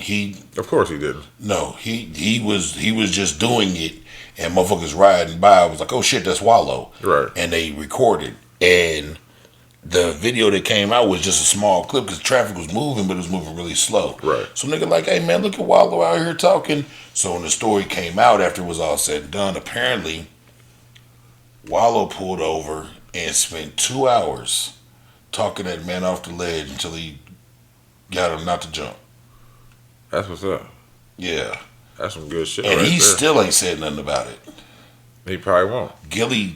Of course he didn't. No, he was just doing it, and motherfuckers riding by was like, "Oh shit, that's Wallow," Right. and they recorded. And the video that came out was just a small clip because traffic was moving, but it was moving really slow. Right. So nigga like, "Hey man, look at Wallow out here talking." So when the story came out after it was all said and done, apparently Wallow pulled over and spent 2 hours talking that man off the ledge until he got him not to jump. That's what's up. Yeah. That's some good shit. And right he there. still ain't said nothing about it. He probably won't. Gilly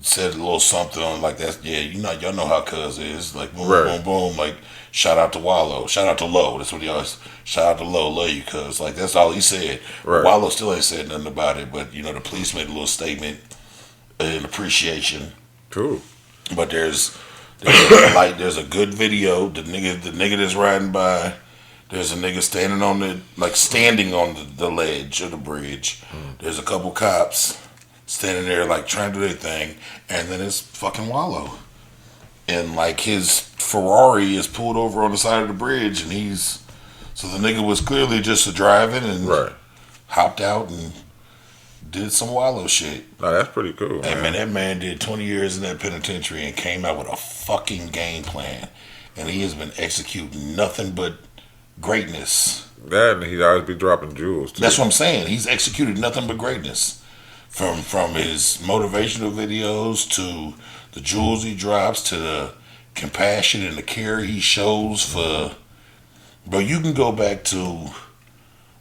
said a little something on like that. Yeah, y'all know how Cuz is. Like boom, Right. boom, boom. Like shout out to Wallow, shout out to Low. That's what he always shout out to Low. Love you, Cuz. Like that's all he said. Right. Wallow still ain't said nothing about it. But the police made a little statement in appreciation. Cool. But there's a good video. The nigga that's riding by. There's a nigga standing on the ledge of the bridge. There's a couple cops standing there like trying to do their thing, and then it's fucking Wallow. And like his Ferrari is pulled over on the side of the bridge, and so the nigga was clearly just driving and Right. hopped out and did some Wallow shit. No, that's pretty cool. Hey Man. man, that man did 20 years in that penitentiary and came out with a fucking game plan, and he has been executing nothing but greatness. That and he'd always be dropping jewels too. That's what I'm saying. He's executed nothing but greatness. From his motivational videos to the jewels he drops to the compassion and the care he shows for. Bro, you can go back to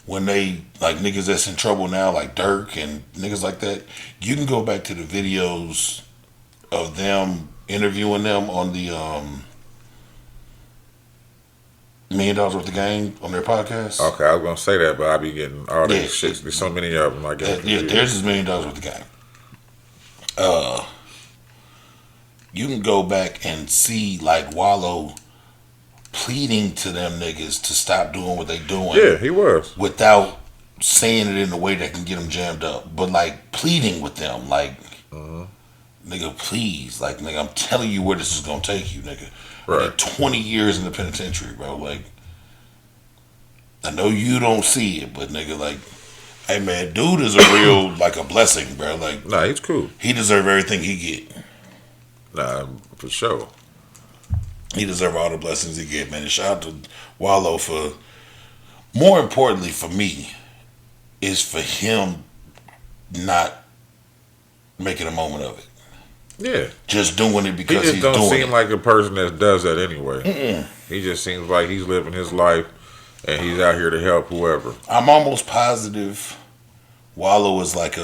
when they like niggas that's in trouble now, like Dirk and niggas like that. You can go back to the videos of them interviewing them on the $1 Million Worth of Game on their podcast. Okay, I was gonna say that, but I be getting all these Yeah. shits. There's so many of them. I guess. Yeah, there's his $1 Million Worth of Game. You can go back and see like Wallow pleading to them niggas to stop doing what they doing. Yeah, he was. Without saying it in a way that can get them jammed up, but like pleading with them, like, nigga, please, like, nigga, I'm telling you where this is gonna take you, nigga. Right. 20 years in the penitentiary, bro. Like, I know you don't see it, but nigga, like, hey man, dude is a real like a blessing, bro. Like, Nah, he's cool. he deserve everything he get. Nah, for sure. He deserve all the blessings he get, man. And shout out to Wallow for, more importantly for me, is for him not making a moment of it. Yeah. Just doing it He because just he's don't doing seem it. like a person that does that anyway. He just seems like he's living his life and he's out here to help whoever. I'm almost positive Wallow is like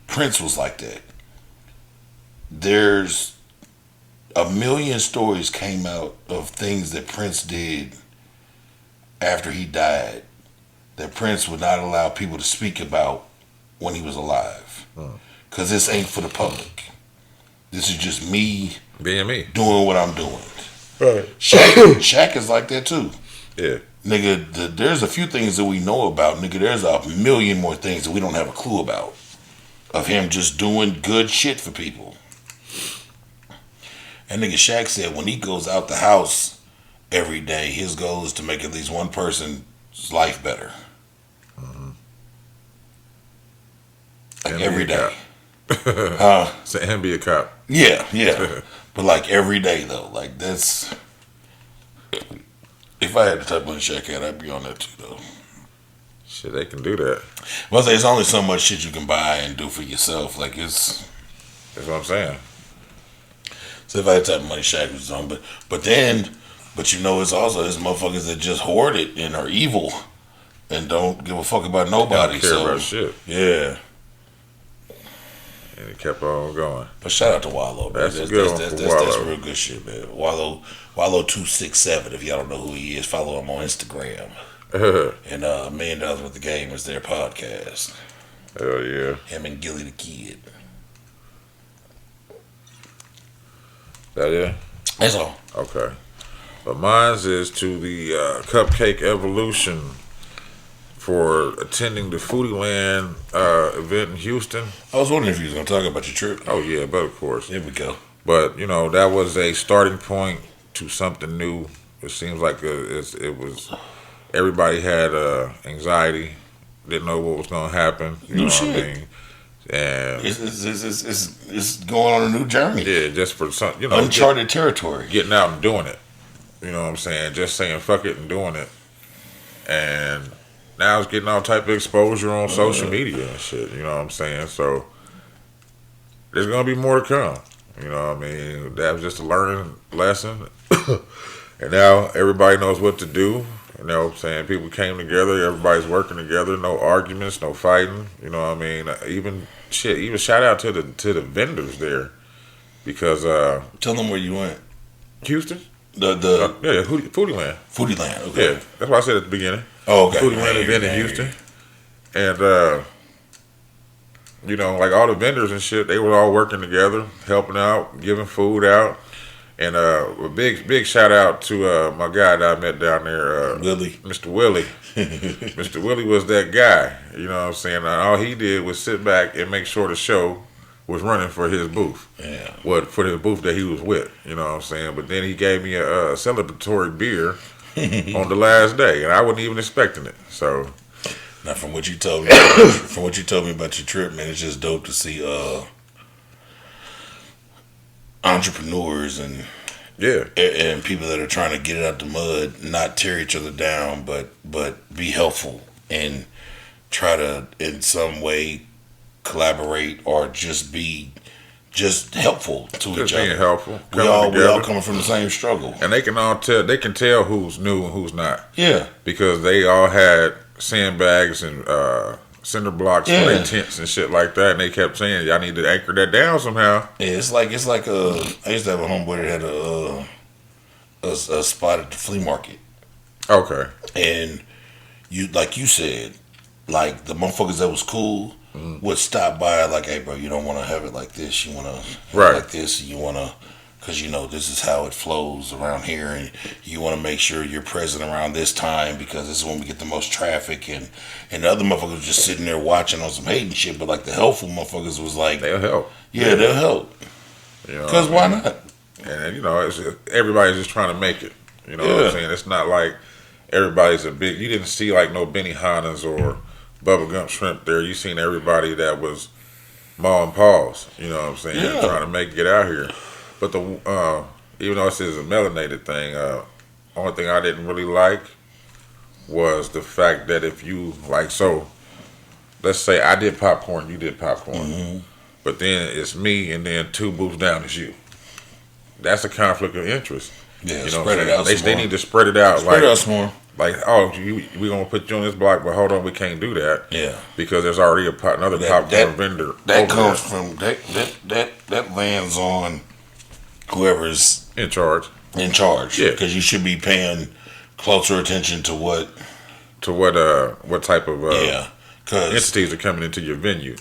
Prince was like that. There's a million stories came out of things that Prince did after he died that Prince would not allow people to speak about when he was alive. Because this ain't for the public. This is just me Being me. doing what I'm doing. Right. Shaq is like that too. Yeah. Nigga, there's a few things that we know about. Nigga, there's a million more things that we don't have a clue about. Of him just doing good shit for people. And nigga Shaq said when he goes out the house every day, his goal is to make at least one person's life better. Like And every be a day. cop. So, and be a cop. Yeah. But like every day though. Like that's... If I had the type of money Shaq had, I'd be on that too though. Shit, they can do that. Well, there's only so much shit you can buy and do for yourself. Like it's... That's what I'm saying. So if I had the type of money Shaq was on, but it's also there's motherfuckers that just hoard it and are evil and don't give a fuck about nobody. Don't care So about shit. yeah. And it kept on going. But shout out to Wallow, man. That's a good one for That's Wallow. real good shit, man. Wallow 267. If y'all don't know who he is, follow him on Instagram. And $1 Million Worth of Game is their podcast. Hell yeah. Him and Gilly the Kid. That it? That's all. Okay. But mine's is to the Cupcake Evolution for attending the Foodie Land event in Houston. I was wondering if you was gonna talk about your trip. Oh yeah, but of course. Here we go. But you know that was a starting point to something new. It seems like it was. Everybody had anxiety, didn't know what was going to happen. You know what I mean? And it's going on a new journey. Yeah, just for some, uncharted territory. Getting out and doing it. You know what I'm saying? Just saying fuck it and doing it. And now it's getting all type of exposure on social media and shit. You know what I'm saying? So there's gonna be more to come. You know what I mean? That was just a learning lesson. And now everybody knows what to do. You know what I'm saying? People came together, everybody's working together, no arguments, no fighting. You know what I mean? Even shout out to the vendors there. Because tell them where you went. Houston? Foodie Land. Foodie Land, okay. Yeah, that's what I said at the beginning. Oh, okay. Foodie Land event in Houston. And you know, like all the vendors and shit, they were all working together, helping out, giving food out. And a big shout out to my guy that I met down there, Willie. Mr. Willie. Mr. Willie was that guy. You know what I'm saying? And all he did was sit back and make sure the show was running for his booth. Yeah. What for the booth that he was with. You know what I'm saying? But then he gave me a celebratory beer on the last day, and I wasn't even expecting it. So. Now, from what you told me, about your trip, man, it's just dope to see entrepreneurs and people that are trying to get it out the mud, not tear each other down, but be helpful and try to in some way collaborate or just be helpful to each other. Being helpful. We all coming from the same struggle, and they can all tell. They can tell who's new and who's not. Yeah, because they all had sandbags and cinder blocks for their tents and shit like that, and they kept saying, "Y'all need to anchor that down somehow." Yeah, it's like I used to have a homeboy that had a spot at the flea market. Okay, and you said, like the motherfuckers that was cool would stop by, like, "Hey, bro, you don't want to have it like this. You want to have it like this. You want to." Because, this is how it flows around here, and you want to make sure you're present around this time because this is when we get the most traffic. And the other motherfuckers just sitting there watching on some hating shit, but, like, the helpful motherfuckers was like... They'll help. Yeah, they'll help. Because why not? And, it's just, everybody's just trying to make it. You know what I'm saying? It's not like everybody's a big... You didn't see, like, no Benihana's or Bubba Gump Shrimp there. You seen everybody that was Ma and Pa's. You know what I'm saying? Yeah. Trying to get out here. But even though this is a melanated thing, only thing I didn't really like was the fact that if you let's say I did popcorn, you did popcorn, but then it's me, and then 2 booths down is you. That's a conflict of interest. Yeah, spread it out. They need to spread it out. Spread it out some more. Like, we gonna put you on this block, but hold on, we can't do that. Yeah, because there's already another popcorn vendor. That comes from that lands on whoever's in charge. Yeah, because you should be paying closer attention to what type of cause entities are coming into your venue.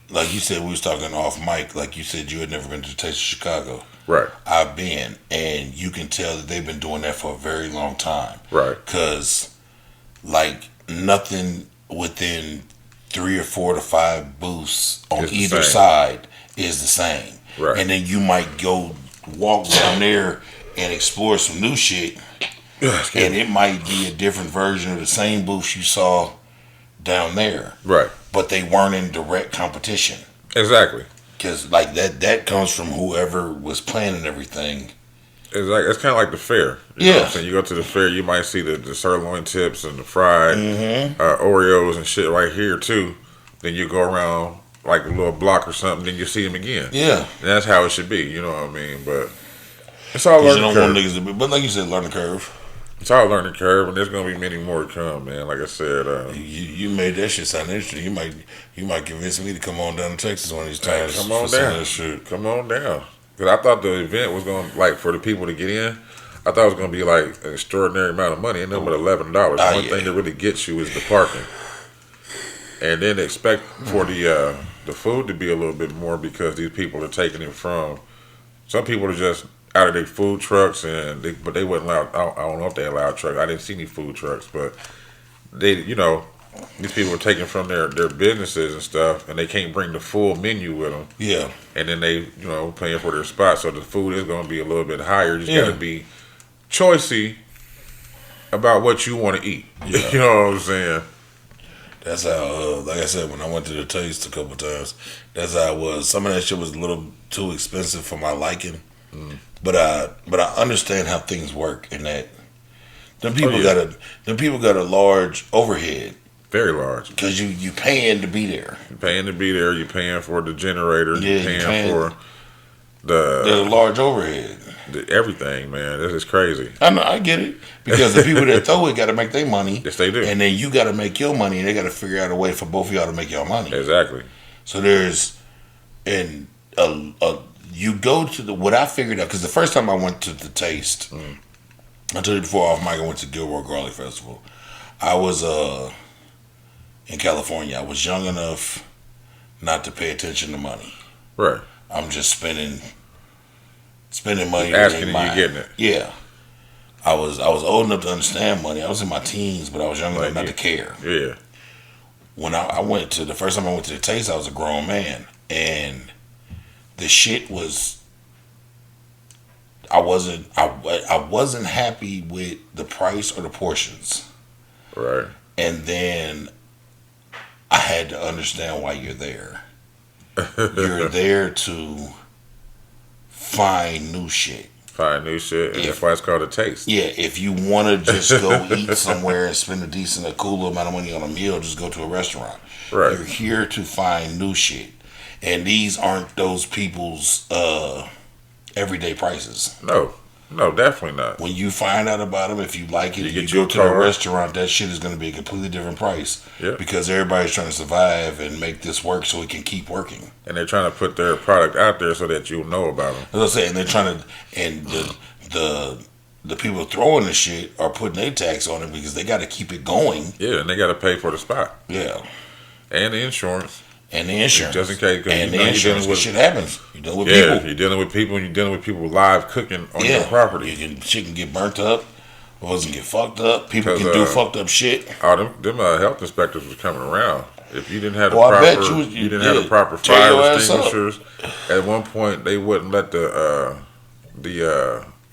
Like you said, we was talking off mic. Like you said, you had never been to Taste of Chicago. Right. I've been, and you can tell that they've been doing that for a very long time. Right. Because, like, nothing within 3 or 4 to 5 booths on either side is the same. Right. And then you might go walk down there and explore some new shit, and it might be a different version of the same booths you saw down there. Right. But they weren't in direct competition. Exactly. Because like that comes from whoever was planning everything. It's kind of like the fair. You know what I'm saying? You go to the fair, you might see the sirloin tips and the fried Oreos and shit right here too. Then you go around like a little block or something, then you see them again. Yeah, and that's how it should be. You know what I mean? But it's all learning curve. Want niggas to be, but like you said, learning curve. It's all learning curve, and there's gonna be many more to come, man. Like I said, you made that shit sound interesting. You might convince me to come on down to Texas one of these times. Come on down. Come on down. Because I thought the event was going to, like, for the people to get in, I thought it was going to be, like, an extraordinary amount of money, and then but $11. The only thing that really gets you is the parking. and then expect for the food to be a little bit more because these people are taking it from. Some people are just out of their food trucks, but they wasn't allowed. I don't know if they allowed trucks. I didn't see any food trucks, but they, these people are taking from their businesses and stuff, and they can't bring the full menu with them. Yeah. And then they, paying for their spot, so the food is going to be a little bit higher. You just Yeah. got to be choicey about what you want to eat. Yeah. You know what I'm saying? That's how, like I said, when I went to the Taste a couple times, that's how it was. Some of that shit was a little too expensive for my liking, but I understand how things work in that. Them people got a large overhead Very large. because you paying to be there. You're paying to be there. You're paying for the generator. Yeah, You're you're paying paying- for There's a large overhead. everything, man. This is crazy. I know, I get it because the people that throw it got to make their money, Yes, they do. and then you got to make your money, and they got to figure out a way for both of y'all to make your money. Exactly. So there's, and you go to the, what I figured out, because the first time I went to the Taste, I told you before off mic, I went to Gilroy Garlic Festival. I was in California. I was young enough not to pay attention to money. Right. I'm just spending money. Asking that ain't and you mine. getting it. Yeah. I was old enough to understand money. I was in my teens, but I was young enough Like not you. to care. Yeah. When I went to the first time I went to the Taste, I was a grown man, and the shit was. I wasn't happy with the price or the portions, Right. and then I had to understand why you're there. You're there to find new shit. Find new shit, and If- that's why it's called a taste. Yeah, if you want to just go eat somewhere and spend a cool amount of money on a meal, just go to a restaurant. Right. You're here to find new shit. And these aren't those people's everyday prices. No, definitely not. When you find out about them, if you like it, You you, get go your to the card. restaurant, that shit is going to be a completely different price. Yeah. Because everybody's trying to survive and make this work so it can keep working. And they're trying to put their product out there so that you'll know about them. As I say, and they're trying to, and the people throwing the shit are putting their tax on it because they got to keep it going. Yeah, and they got to pay for the spot Yeah. and the insurance. And the insurance. Just in case, 'cause and you the know you're insurance. dealing with- Shit happens. You're dealing with Yeah, people. you're dealing with people, and you're dealing with people live cooking on your property. Shit can get burnt up. Or doesn't get fucked up. People 'Cause, can do fucked up shit. Oh, them health inspectors was coming around. If you didn't have the Well, I proper, bet you didn't have the yeah, proper tear your fire ass up. extinguishers. At one point, they wouldn't let the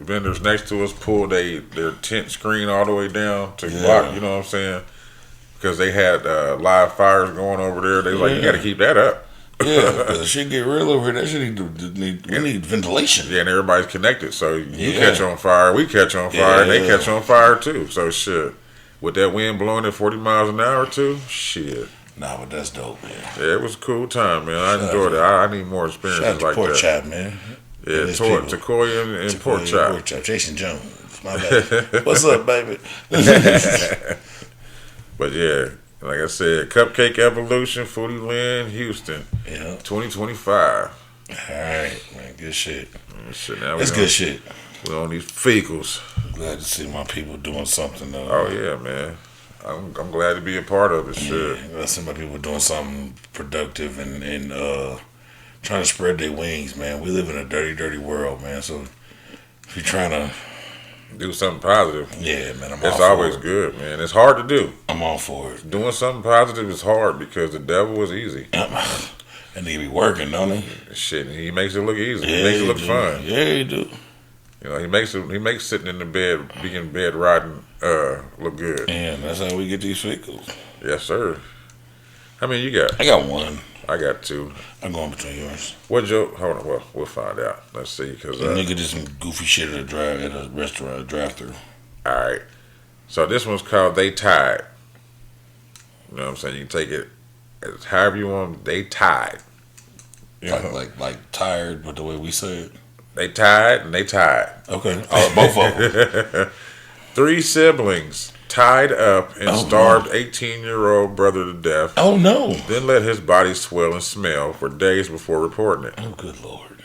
vendors next to us pull their tent screen all the way down to Yeah. block. You know what I'm saying? Because they had live fires going over there. They was like, you Yeah. got to keep that up. Yeah, because the shit get real over here. That shit we need ventilation. Yeah, and everybody's connected. So you Yeah. catch on fire, we catch on fire, and they Yeah. catch on fire too. So shit. With that wind blowing at 40 miles an hour too, shit. Nah, but that's dope, man. Yeah, it was a cool time, man. I Shout out enjoyed to- it. I need more Shout out experiences to like Pork that. Chop, man. Yeah, These people. Takoya and Pork Pork Chop. Chop. Jason Jones. My bad. What's up, baby? But yeah, like I said, Cupcake Evolution, Foodie Land, Houston, Yeah. 2025. All right, man. Good shit. Shit, now That's good shit. We're on these fecals. Glad to see my people doing something. Oh yeah, man. I'm glad to be a part of it. Shit. Yeah, I see my people doing something productive and trying to spread their wings, man. We live in a dirty, dirty world, man. So if you're trying to, Do something positive. yeah, man, I'm all It's for always it. good, man. It's hard to do. I'm all for it. Doing something positive is hard because the devil is easy. And they be working, don't they? Shit, he makes it look easy. Yeah, He makes it he look do. fun. Yeah, he do. You know, he makes sitting in the bed, being in bed riding, look good. And that's how we get these vehicles. Yes, sir. How many you got? I got one. I got two. I'm going between yours. What Joe? Hold on. Well, we'll find out. Let's see. Because The nigga did some goofy shit at a restaurant, drive-through. all right. So this one's called They Tied. You know what I'm saying? You can take it as however you want. They tied. You know? Like tired, but the way we say it. They tied and they tied. Okay, both of them. 3 siblings tied up and Oh, starved 18-year-old brother to death. Oh no! Then let his body swell and smell for days before reporting it. Oh good lord!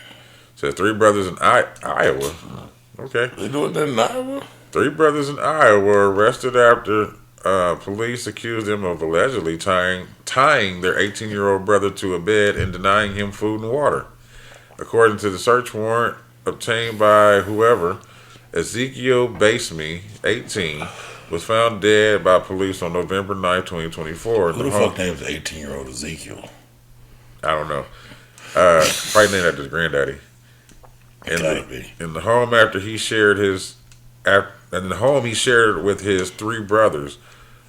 Says 3 brothers in Iowa. Okay. They doing that in Iowa? 3 brothers in Iowa were arrested after Police accused him of allegedly tying their 18-year-old brother to a bed and denying him food and water. According to the search warrant obtained by whoever, Ezekiel Baseme, 18, was found dead by police on November 9, 2024. Who the fuck named the 18-year-old Ezekiel? I don't know. Probably named after his granddaddy. Gotta be. In the home he shared with his three brothers,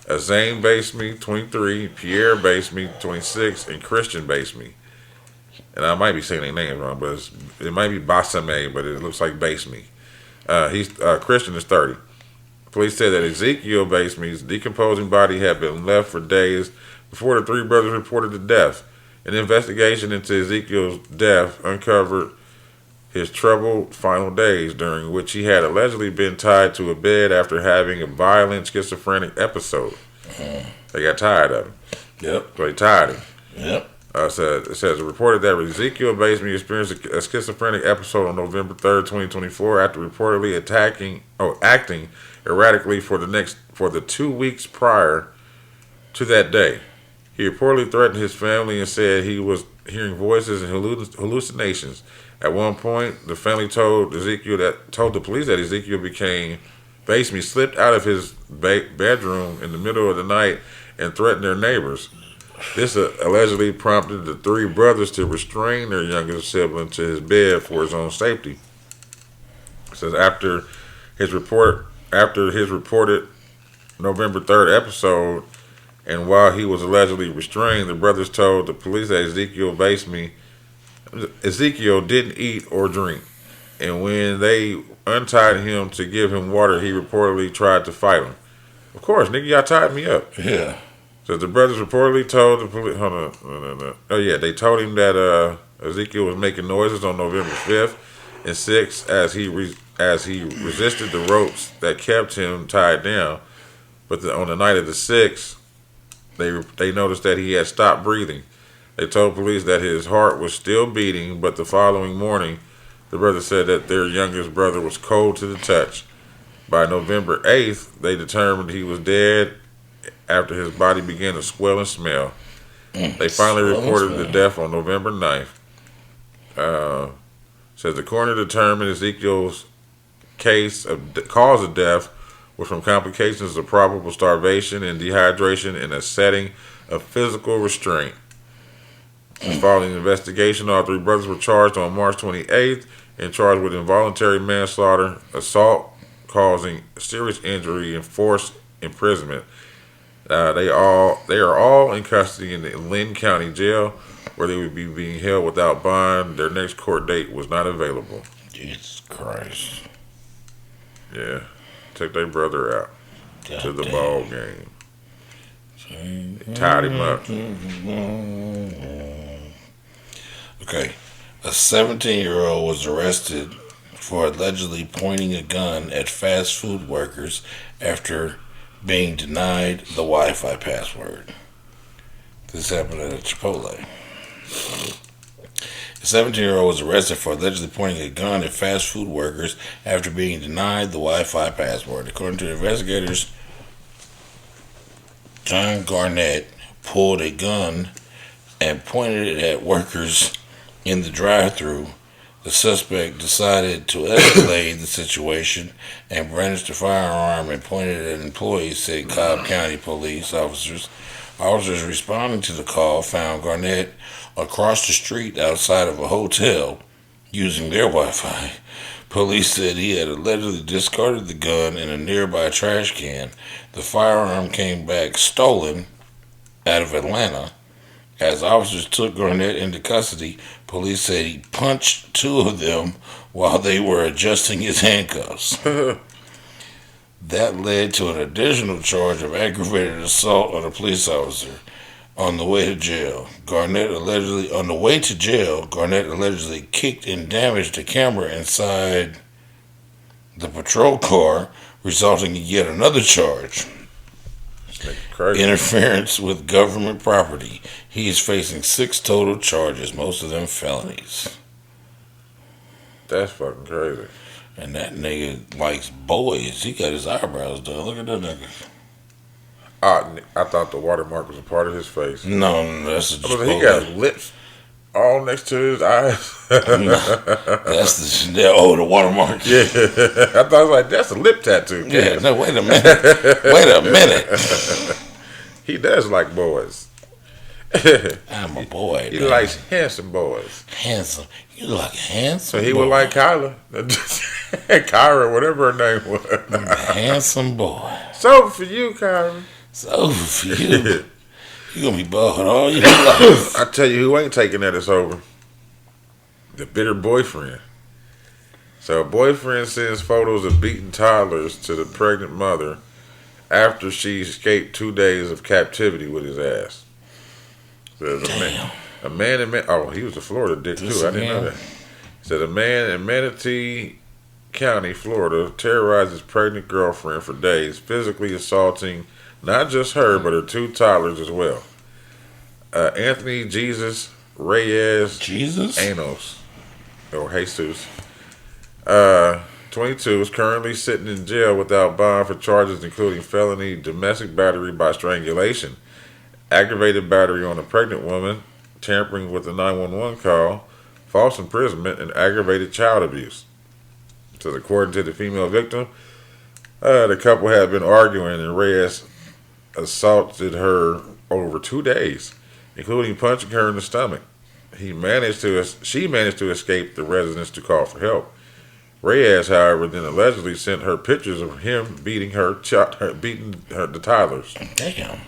Azane Baseme, 23, Pierre Baseme, 26, and Christian Baseme. And I might be saying their names wrong, but it might be Basame, but it looks like Baseme. Christian is 30. Police said that Ezekiel Baseme's decomposing body had been left for days before the three brothers reported the death. An investigation into Ezekiel's death uncovered his troubled final days, during which he had allegedly been tied to a bed after having a violent schizophrenic episode. They got tired of him. Yep. So they tied him. Yep. It says it reported that Ezekiel Baseme experienced a schizophrenic episode on November 3rd, 2024, after reportedly acting erratically for the 2 weeks prior to that day. He reportedly threatened his family and said he was hearing voices and hallucinations. At one point, the family told the police that Ezekiel Baseme slipped out of his bedroom in the middle of the night and threatened their neighbors. This allegedly prompted the three brothers to restrain their youngest sibling to his bed for his own safety. It says after his reported November 3rd episode, and while he was allegedly restrained, the brothers told the police that Ezekiel didn't eat or drink, and when they untied him to give him water, he reportedly tried to fight him. Of course, nigga, y'all tied me up. Yeah. So the brothers reportedly told the police. Hold on, no. Oh yeah, they told him that Ezekiel was making noises on November 5th and 6th as he resisted the ropes that kept him tied down. But on the night of the 6th, they noticed that he had stopped breathing. They told police that his heart was still beating, but the following morning, the brothers said that their youngest brother was cold to the touch. By November 8th, they determined he was dead after his body began to swell and smell. They finally reported the death on November 9th. Says the coroner determined Ezekiel's cause of death was from complications of probable starvation and dehydration in a setting of physical restraint. Following the investigation, all three brothers were charged on March 28th and charged with involuntary manslaughter, assault causing serious injury, and forced imprisonment. They are all in custody in the Lynn County Jail, where they would be being held without bond. Their next court date was not available. Jesus Christ. Yeah, took their brother out to the ball game. They tied him up. Okay, a 17-year-old was arrested for allegedly pointing a gun at fast food workers after being denied the Wi-Fi password. This happened at a Chipotle. A 17-year-old was arrested for allegedly pointing a gun at fast food workers after being denied the Wi-Fi password. According to investigators, John Garnett pulled a gun and pointed it at workers in the drive-thru. The suspect decided to escalate the situation and brandished a firearm and pointed it at employees, said Cobb County police officers. Officers responding to the call found Garnett across the street outside of a hotel using their Wi-Fi. Police said he had allegedly discarded the gun in a nearby trash can. The firearm came back stolen out of Atlanta. As officers took Garnett into custody, police said he punched two of them while they were adjusting his handcuffs. That led to an additional charge of aggravated assault on a police officer on the way to jail. Garnett allegedly kicked and damaged a camera inside the patrol car, resulting in yet another charge. Interference with government property. He is facing 6 total charges, most of them felonies. That's fucking crazy. And that nigga likes boys. He got his eyebrows done. Look at that nigga. I thought the watermark was a part of his face. No, that's I mean, he got lips all next to his eyes. that's the watermark. Yeah, I thought I was like, that's a lip tattoo. Yeah, no, wait a minute. Wait a minute. He does like boys. I'm a boy. He man. likes handsome boys. handsome. You like a handsome. So he boy. would like Kyla. Kyra, whatever her name was. handsome boy. So for you, Kyra. So for you, you gonna be bald all your life. I tell you who ain't taking that is over. The bitter boyfriend. So a boyfriend sends photos of beaten toddlers to the pregnant mother after she escaped 2 days of captivity with his ass. Says a man in he was a Florida dick too. I didn't know that. Said a man in Manatee County, Florida, terrorized his pregnant girlfriend for days, physically assaulting not just her but her 2 toddlers as well. Anthony Jesus Reyes Anos, or Jesus, 22, is currently sitting in jail without bond for charges including felony domestic battery by strangulation, aggravated battery on a pregnant woman, tampering with a 911 call, false imprisonment, and aggravated child abuse. So according to the female victim, the couple had been arguing and Reyes assaulted her over 2 days, including punching her in the stomach. She managed to escape the residence to call for help. Reyes, however, then allegedly sent her pictures of him beating the toddlers. Damn.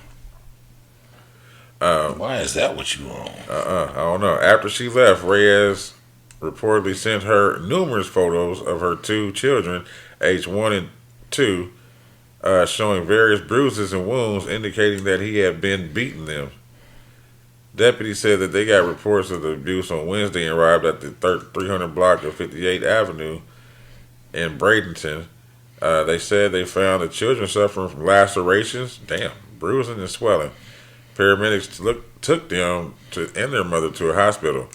Why is that what you want? I don't know. After she left, Reyes reportedly sent her numerous photos of her 2 children, aged 1 and 2, showing various bruises and wounds, indicating that he had been beating them. Deputies said that they got reports of the abuse on Wednesday and arrived at the 300 block of 58th Avenue in Bradenton. They said they found the children suffering from lacerations, bruising and swelling. Paramedics took them and their mother to a hospital.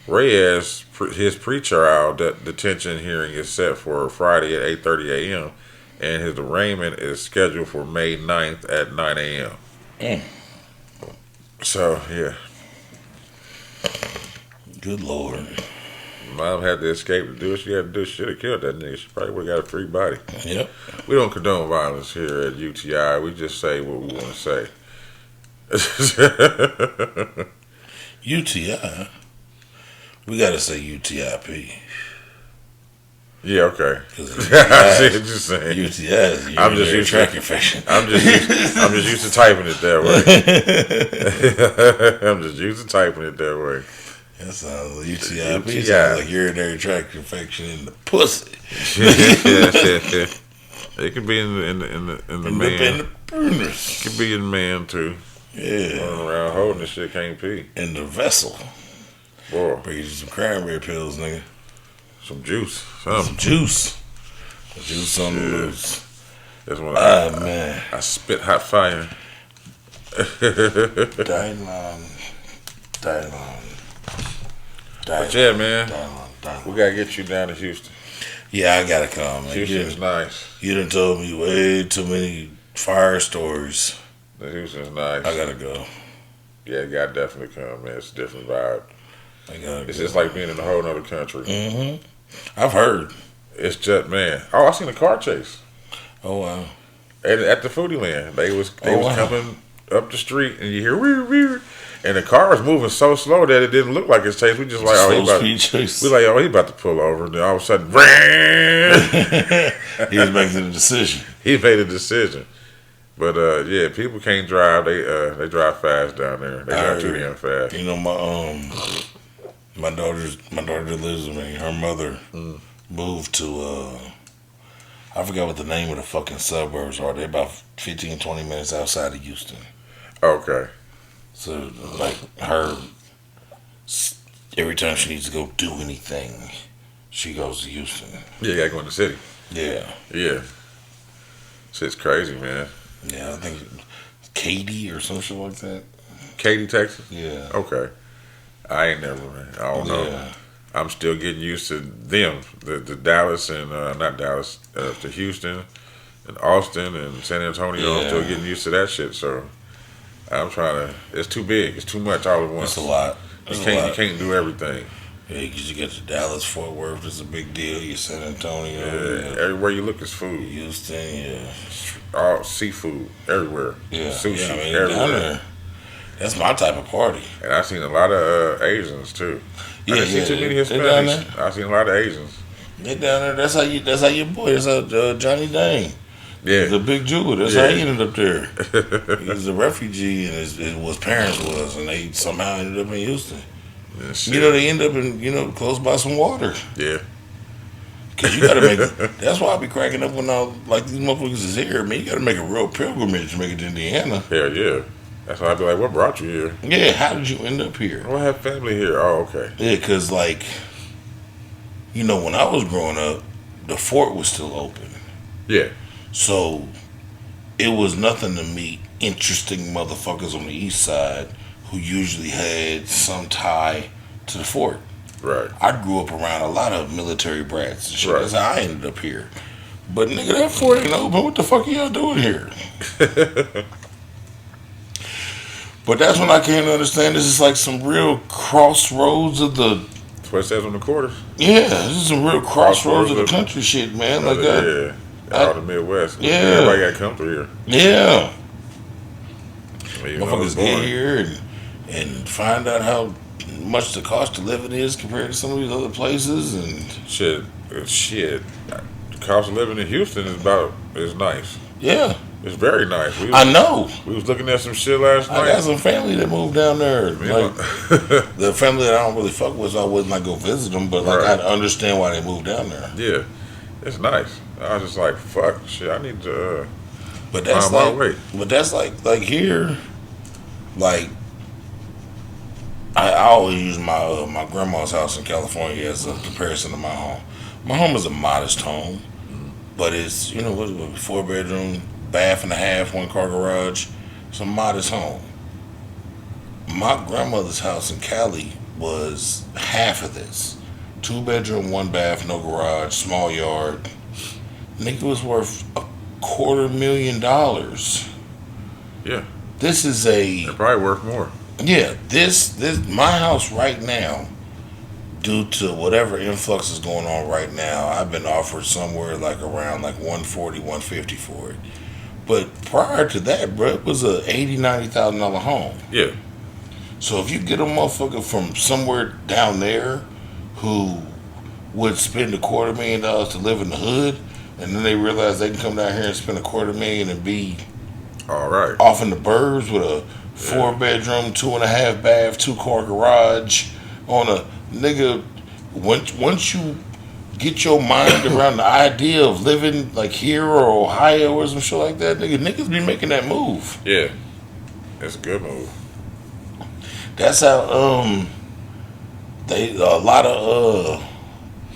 Reyes, his pre-trial detention hearing is set for Friday at 8:30 a.m. and his arraignment is scheduled for May 9th at 9 a.m. So, yeah. Good Lord. Mom had to escape to do what she had to do. She should have killed that nigga. She probably would have got a free body. Yep. We don't condone violence here at UTI. We just say what we want to say. UTI. We gotta say UTIP. Yeah, okay. I see what you're saying. UTI is urinary tract infection. I'm just used to typing it that way. I'm just used to typing it that way. That sounds like UTIP. Sounds like urinary tract infection in the pussy. It could be in the man. It could be in the man too. Yeah. Running around holding this shit, can't pee. In the vessel. Boy. Bring you some cranberry pills, nigga. Some juice. Some juice. Juice on the loose. That's when man. I spit hot fire. Dylan. But yeah, man. We gotta get you down to Houston. Yeah, I gotta come, man. Houston's nice. You done told me way too many fire stories. The Houston's nice. I gotta go. Yeah, you gotta definitely come, man. It's a different vibe. It's just like being in a whole other country. Mm-hmm. I've heard. It's just, man. Oh, I seen a car chase. Oh wow. At the Foodie Land. They was coming up the street and you hear wee wee, and the car was moving so slow that it didn't look like it's chase. We just like, he about to pull over. And then all of a sudden, he was making a decision. He made a decision. But yeah, people can't drive. They drive fast down there. They drive too damn fast. You know, my daughter that lives with me, her mother moved to I forgot what the name of the fucking suburbs are. They're about 15, 20 minutes outside of Houston. Okay. So like her, every time she needs to go do anything, she goes to Houston. Yeah, you gotta go in the city. Yeah. Yeah. Shit's crazy, man. Yeah, I think Katy or some shit like that. Katy, Texas? Yeah. Okay. I ain't never, man. I don't know. Yeah. I'm still getting used to them. The Dallas and, not Dallas, to Houston in Austin and San Antonio. I'm still Yeah. getting used to that shit. So I'm trying to. It's too big. It's too much all at once. It's a lot. You It's a can't. lot. You can't do everything. Yeah, because you get to Dallas, Fort Worth is a big deal. You San Antonio, Yeah. Everywhere you look is food. Houston, yeah. All seafood everywhere. Yeah. Sushi yeah, I mean, everywhere. down there, that's my type of party. And I've seen a lot of Asians too. I Yeah, didn't see yeah, too many they down Hispanics. I've seen a lot of Asians. They down there. That's how you. That's how your boy. That's how Johnny Dang, Yeah. the big Jew. That's Yeah. how he ended up there. He was a refugee, and his parents was, and they somehow ended up in Houston. And shit. You know, they end up in close by some water. Yeah. Cause you gotta make. That's why I be cracking up when like these motherfuckers is here. Man, you gotta make a real pilgrimage to make it to Indiana. Hell yeah. That's why I'd be like, what brought you here? Yeah, how did you end up here? Oh, I have family here. Oh, okay. Yeah, cause like, when I was growing up, the fort was still open. Yeah. So it was nothing to meet interesting motherfuckers on the east side who usually had some tie to the fort. Right. I grew up around a lot of military brats and shit. Right. That's how I ended up here. But nigga, that fort ain't open. What the fuck are y'all doing here? But that's when I came to understand this is like some real crossroads of the. That's what it says on the quarters. Yeah, this is some real crossroads of the country shit, man. Like that. Yeah. Out of the Midwest. Yeah. Everybody got to come through here. Yeah. Well, you know, Motherfuckers it's get boring. here and find out how much the cost of living is compared to some of these other places, and Shit. The cost of living in Houston is nice. yeah, It's very nice. I know. We was looking at some shit last I got night. some family that moved down there. You Like know? the family that I don't really fuck with, so I wouldn't like go visit them. But like Right. I understand why they moved down there. Yeah. It's nice. I was just like, fuck, shit, I need to But that's find my like, way. but that's like here, like I always use my grandma's house in California as a comparison to my home. My home is a modest home, but it's what 4-bedroom, bath and a half, 1-car garage. It's a modest home. My grandmother's house in Cali was half of this. 2-bedroom, 1 bath, no garage, small yard. Nigga was worth $250,000. Yeah. This is a They're probably worth more. this my house right now, due to whatever influx is going on right now, I've been offered somewhere like around like 140, 150 for it. But prior to that, bro, it was a $80,000-$90,000 home. Yeah. So if you get a motherfucker from somewhere down there who would spend $250,000 to live in the hood, and then they realize they can come down here and spend $250,000 and be All right. off in the burbs with a 4-bedroom, 2.5 bath, 2-car garage on a nigga. Once you get your mind around the idea of living like here or Ohio or some shit like that, niggas be making that move. Yeah. It's a good move. That's how they a lot of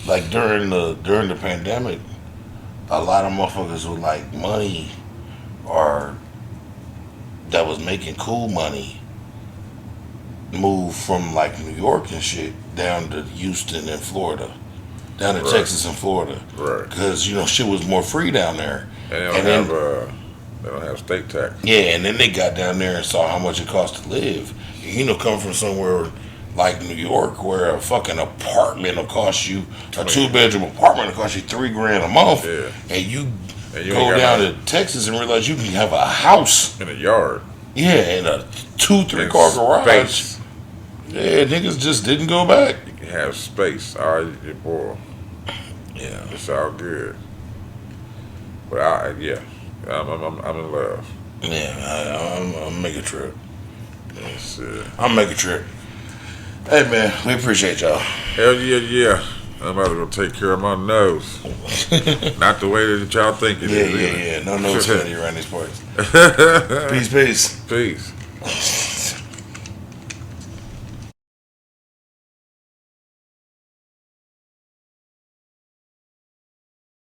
like during the pandemic, a lot of motherfuckers with like money or that was making cool money moved from like New York and shit down to Houston and Florida, down to Right. Texas and Florida, Right. because shit was more free down there. And they don't have state tax. Yeah, and then they got down there and saw how much it cost to live. Come from somewhere like New York where a fucking apartment will cost you, a 2-bedroom apartment will cost you $3,000 a month, Yeah. and you And you go ain't down got to Texas and realize you can have a house, in a yard. yeah, and a 2-3-car And garage. space. Yeah, niggas just didn't go back. You can have space. All right, your boy. Yeah, It's all good. But I'm in love. yeah, I'll make a trip. That's it. I'll make a trip. Hey man, we appreciate y'all. Hell yeah. I'm about to go take care of my nose. Not the way that y'all think it is. either. Yeah. No candy around these parts. Peace. Peace.